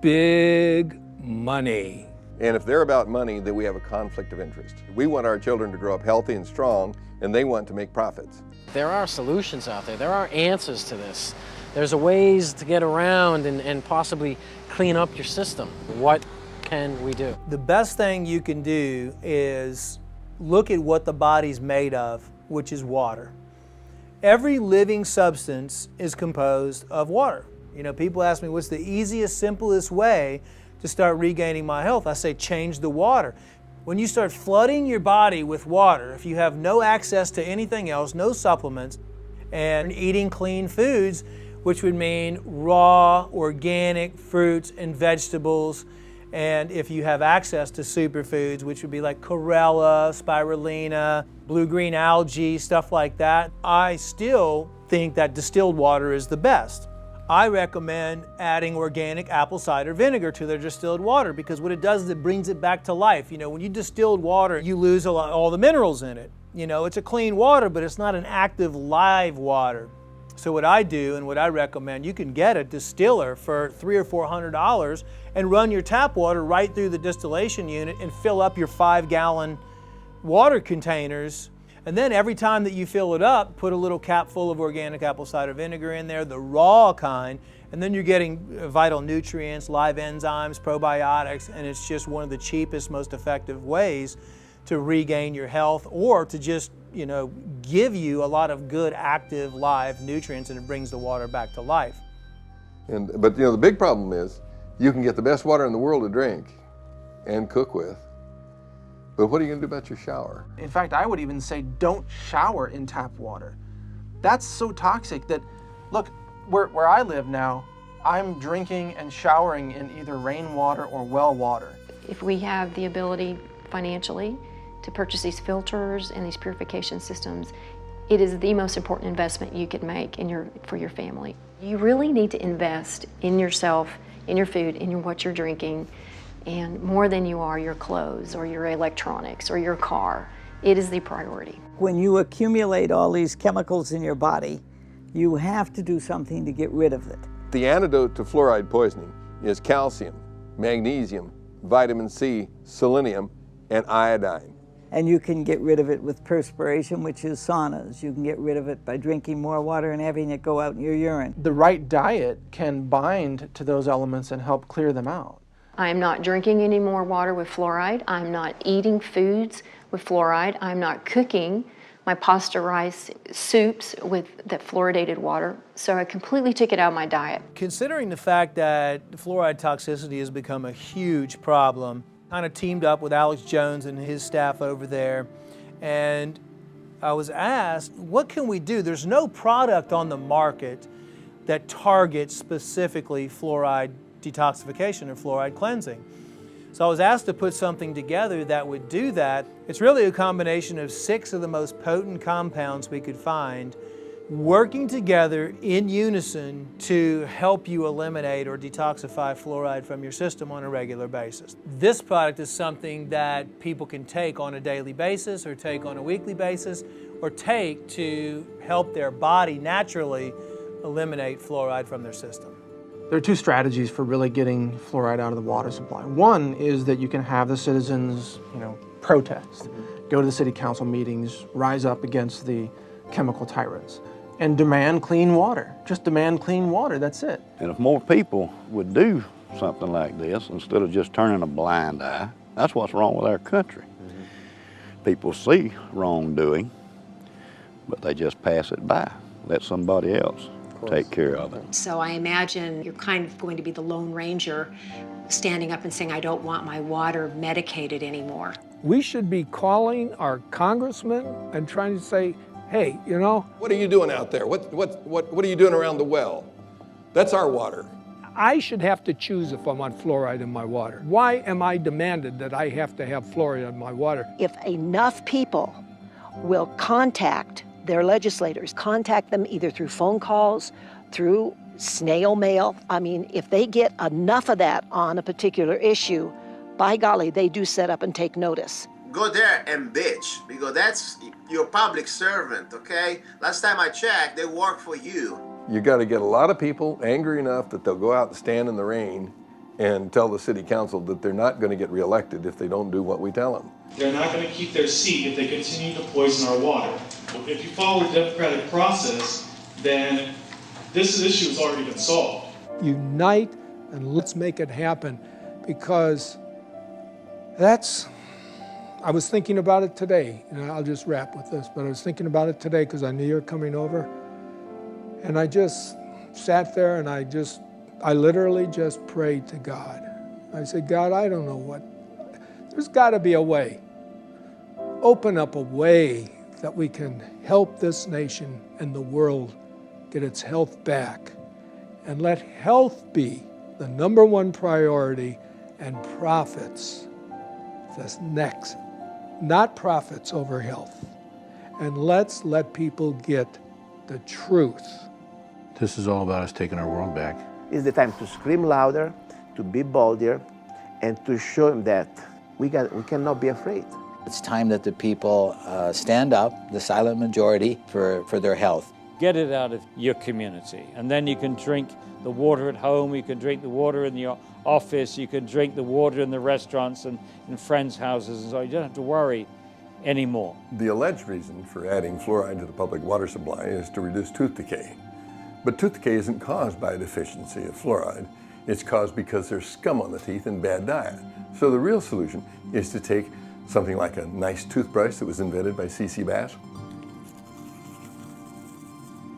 Big money. And if they're about money, then we have a conflict of interest. We want our children to grow up healthy and strong, and they want to make profits. There are solutions out there. There are answers to this. There's ways to get around and possibly clean up your system. What can we do? The best thing you can do is look at what the body's made of, which is water. Every living substance is composed of water. People ask me, what's the easiest, simplest way to start regaining my health? I say, change the water. When you start flooding your body with water, if you have no access to anything else, no supplements, and eating clean foods, which would mean raw, organic fruits and vegetables, and if you have access to superfoods, which would be like chlorella, spirulina, blue-green algae, stuff like that, I still think that distilled water is the best. I recommend adding organic apple cider vinegar to their distilled water because what it does is it brings it back to life. When you distilled water, you lose all the minerals in it. It's a clean water, but it's not an active live water. So what I do and what I recommend, you can get a distiller for $300 or $400 and run your tap water right through the distillation unit and fill up your 5-gallon water containers. And then every time that you fill it up, put a little cap full of organic apple cider vinegar in there, the raw kind, and then you're getting vital nutrients, live enzymes, probiotics, and it's just one of the cheapest, most effective ways to regain your health or to just, give you a lot of good, active, live nutrients, and it brings the water back to life. But the big problem is you can get the best water in the world to drink and cook with, but what are you going to do about your shower? In fact, I would even say don't shower in tap water. That's so toxic that, look, where I live now, I'm drinking and showering in either rainwater or well water. If we have the ability financially to purchase these filters and these purification systems, it is the most important investment you could make for your family. You really need to invest in yourself, in your food, in what you're drinking, and more than you are your clothes or your electronics or your car. It is the priority. When you accumulate all these chemicals in your body, you have to do something to get rid of it. The antidote to fluoride poisoning is calcium, magnesium, vitamin C, selenium, and iodine. And you can get rid of it with perspiration, which is saunas. You can get rid of it by drinking more water and having it go out in your urine. The right diet can bind to those elements and help clear them out. I'm not drinking any more water with fluoride. I'm not eating foods with fluoride. I'm not cooking my pasta rice soups with that fluoridated water. So I completely took it out of my diet. Considering the fact that fluoride toxicity has become a huge problem, kind of teamed up with Alex Jones and his staff over there, and I was asked, what can we do? There's no product on the market that targets specifically fluoride detoxification and fluoride cleansing. So I was asked to put something together that would do that. It's really a combination of 6 of the most potent compounds we could find working together in unison to help you eliminate or detoxify fluoride from your system on a regular basis. This product is something that people can take on a daily basis or take on a weekly basis or take to help their body naturally eliminate fluoride from their system. There are 2 strategies for really getting fluoride out of the water supply. One is that you can have the citizens, protest, go to the city council meetings, rise up against the chemical tyrants, and demand clean water. Just demand clean water, that's it. And if more people would do something like this, instead of just turning a blind eye, that's what's wrong with our country. People see wrongdoing, but they just pass it by, let somebody else take care of it. So I imagine you're kind of going to be the Lone Ranger standing up and saying, I don't want my water medicated anymore. We should be calling our congressmen and trying to say, hey, What are you doing out there? What are you doing around the well? That's our water. I should have to choose if I want fluoride in my water. Why am I demanded that I have to have fluoride in my water? If enough people will contact their legislators, contact them either through phone calls, through snail mail. I mean, if they get enough of that on a particular issue, by golly, they do set up and take notice. Go there and bitch, because that's your public servant, okay? Last time I checked, they work for you. You got to get a lot of people angry enough that they'll go out and stand in the rain and tell the city council that they're not going to get reelected if they don't do what we tell them. They're not going to keep their seat if they continue to poison our water. If you follow the democratic process, then this issue has already been solved. Unite and let's make it happen, because I was thinking about it today, and I'll just wrap with this, but I was thinking about it today because I knew you were coming over, and I just sat there and I literally just prayed to God. I said, God, I don't know there's got to be a way. Open up a way that we can help this nation and the world get its health back. And let health be the #1 priority, and profits the next. Not profits over health. And let's let people get the truth. This is all about us taking our world back. It's the time to scream louder, to be bolder, and to show them that we cannot be afraid. It's time that the people stand up, the silent majority, for their health. Get it out of your community, and then you can drink the water at home, you can drink the water in your office, you can drink the water in the restaurants and in friends' houses, and so you don't have to worry anymore. The alleged reason for adding fluoride to the public water supply is to reduce tooth decay. But tooth decay isn't caused by a deficiency of fluoride. It's caused because there's scum on the teeth and bad diet. So the real solution is to take something like a nice toothbrush that was invented by C.C. Bass,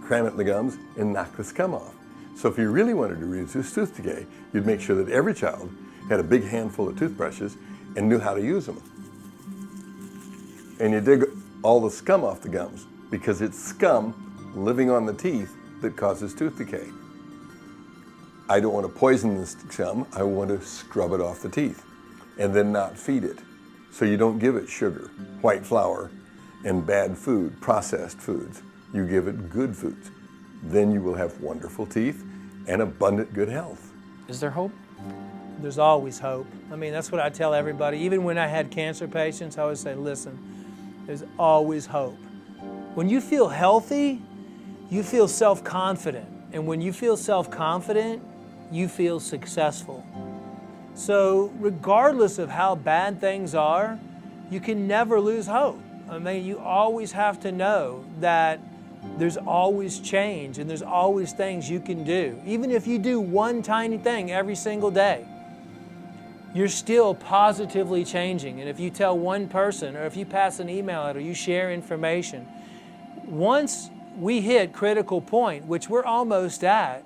cram it in the gums, and knock the scum off. So if you really wanted to reduce tooth decay, you'd make sure that every child had a big handful of toothbrushes and knew how to use them. And you dig all the scum off the gums, because it's scum living on the teeth that causes tooth decay. I don't want to poison the scum, I want to scrub it off the teeth and then not feed it. So you don't give it sugar, white flour, and bad food, processed foods. You give it good foods. Then you will have wonderful teeth and abundant good health. Is there hope? There's always hope. I mean, that's what I tell everybody. Even when I had cancer patients, I always say, listen, there's always hope. When you feel healthy, you feel self-confident. And when you feel self-confident, you feel successful. So regardless of how bad things are, you can never lose hope. I mean, you always have to know that there's always change and there's always things you can do. Even if you do one tiny thing every single day, you're still positively changing. And if you tell one person, or if you pass an email out, or you share information, once we hit critical point, which we're almost at,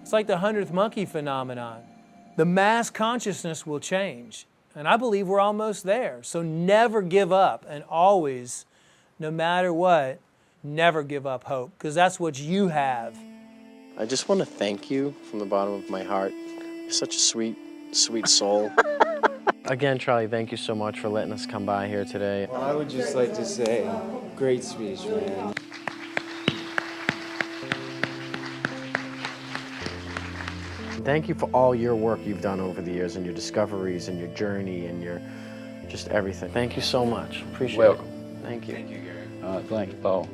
it's like the 100th monkey phenomenon. The mass consciousness will change. And I believe we're almost there. So never give up, and always, no matter what, never give up hope, because that's what you have. I just want to thank you from the bottom of my heart. You're such a sweet, sweet soul. Again, Charlie, thank you so much for letting us come by here today. Well, I would just like to say, great speech, man. Thank you for all your work you've done over the years, and your discoveries, and your journey, and your just everything. Thank you so much. Appreciate Welcome. it. Thank you. Thank you, Gary. Thanks, Paul.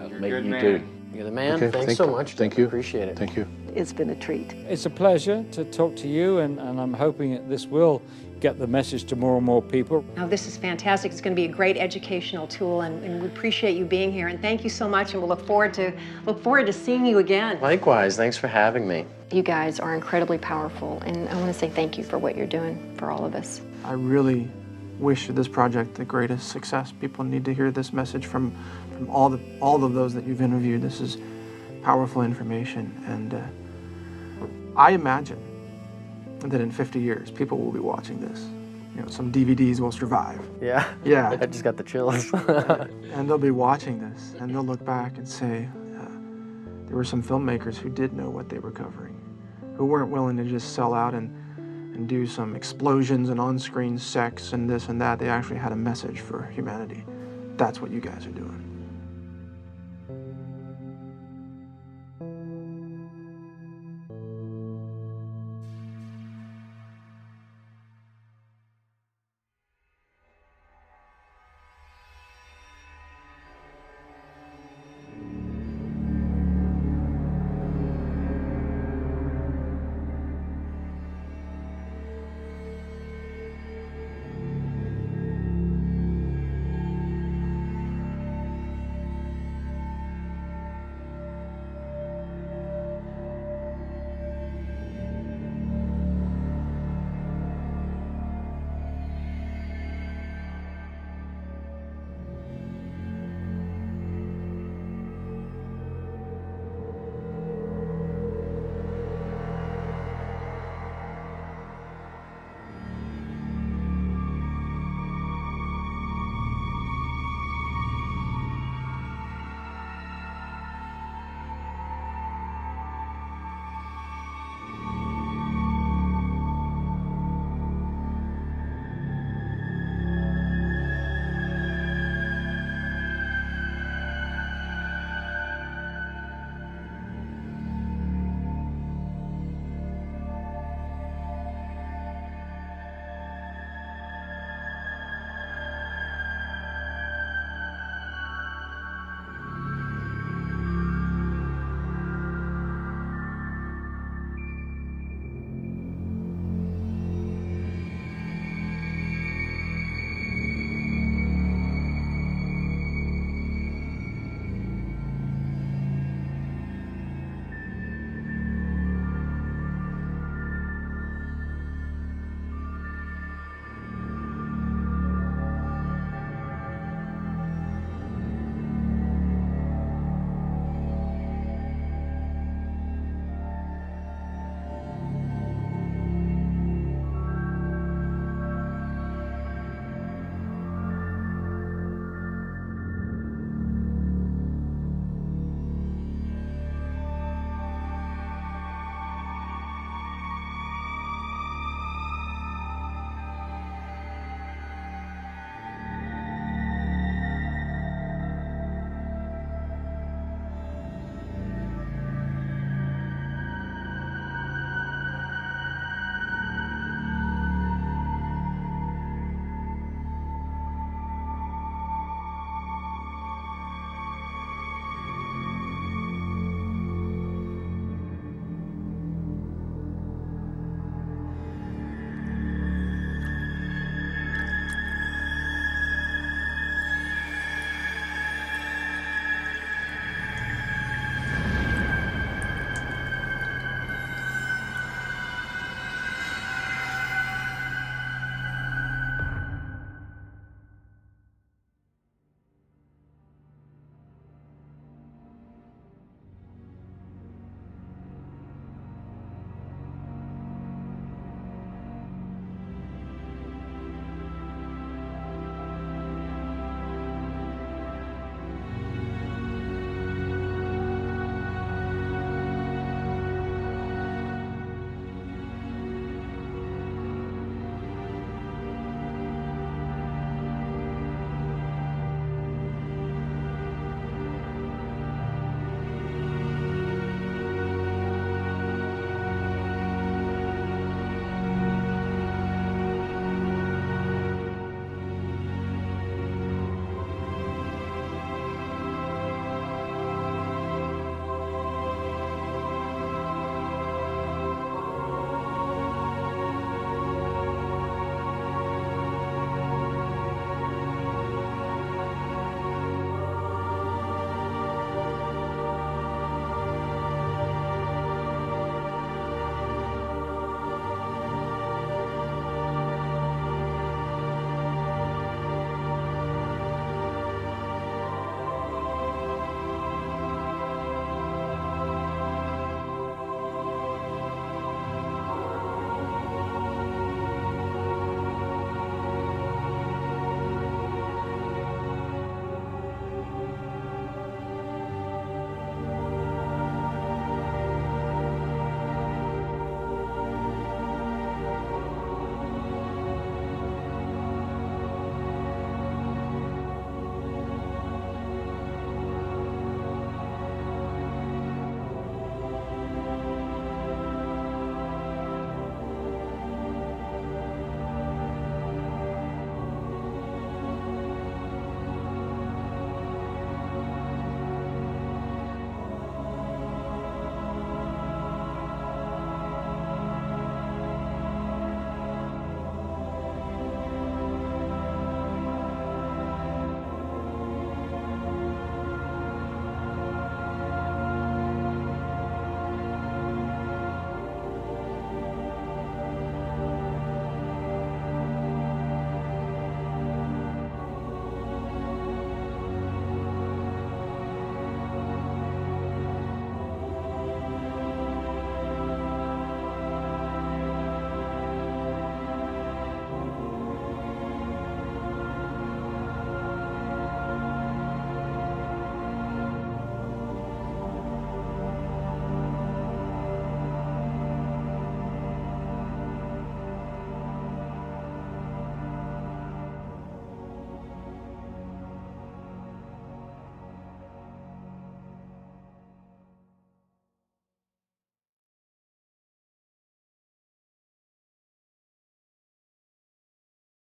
You're a Make good you man. too. You're the man. Okay, Thanks so much. Thank you. Appreciate it. Thank you. It's been a treat. It's a pleasure to talk to you, and I'm hoping that this will get the message to more and more people. Now, this is fantastic. It's going to be a great educational tool, and we appreciate you being here. And thank you so much, and we'll look forward to seeing you again. Likewise. Thanks for having me. You guys are incredibly powerful, and I want to say thank you for what you're doing for all of us. I really wish this project the greatest success. People need to hear this message from all of those that you've interviewed. This is powerful information, and I imagine that in 50 years, people will be watching this. You know, some DVDs will survive. Yeah. Yeah. I just got the chills. And they'll be watching this, and they'll look back and say, there were some filmmakers who did know what they were covering, who weren't willing to just sell out and do some explosions and on-screen sex and this and that. They actually had a message for humanity. That's what you guys are doing.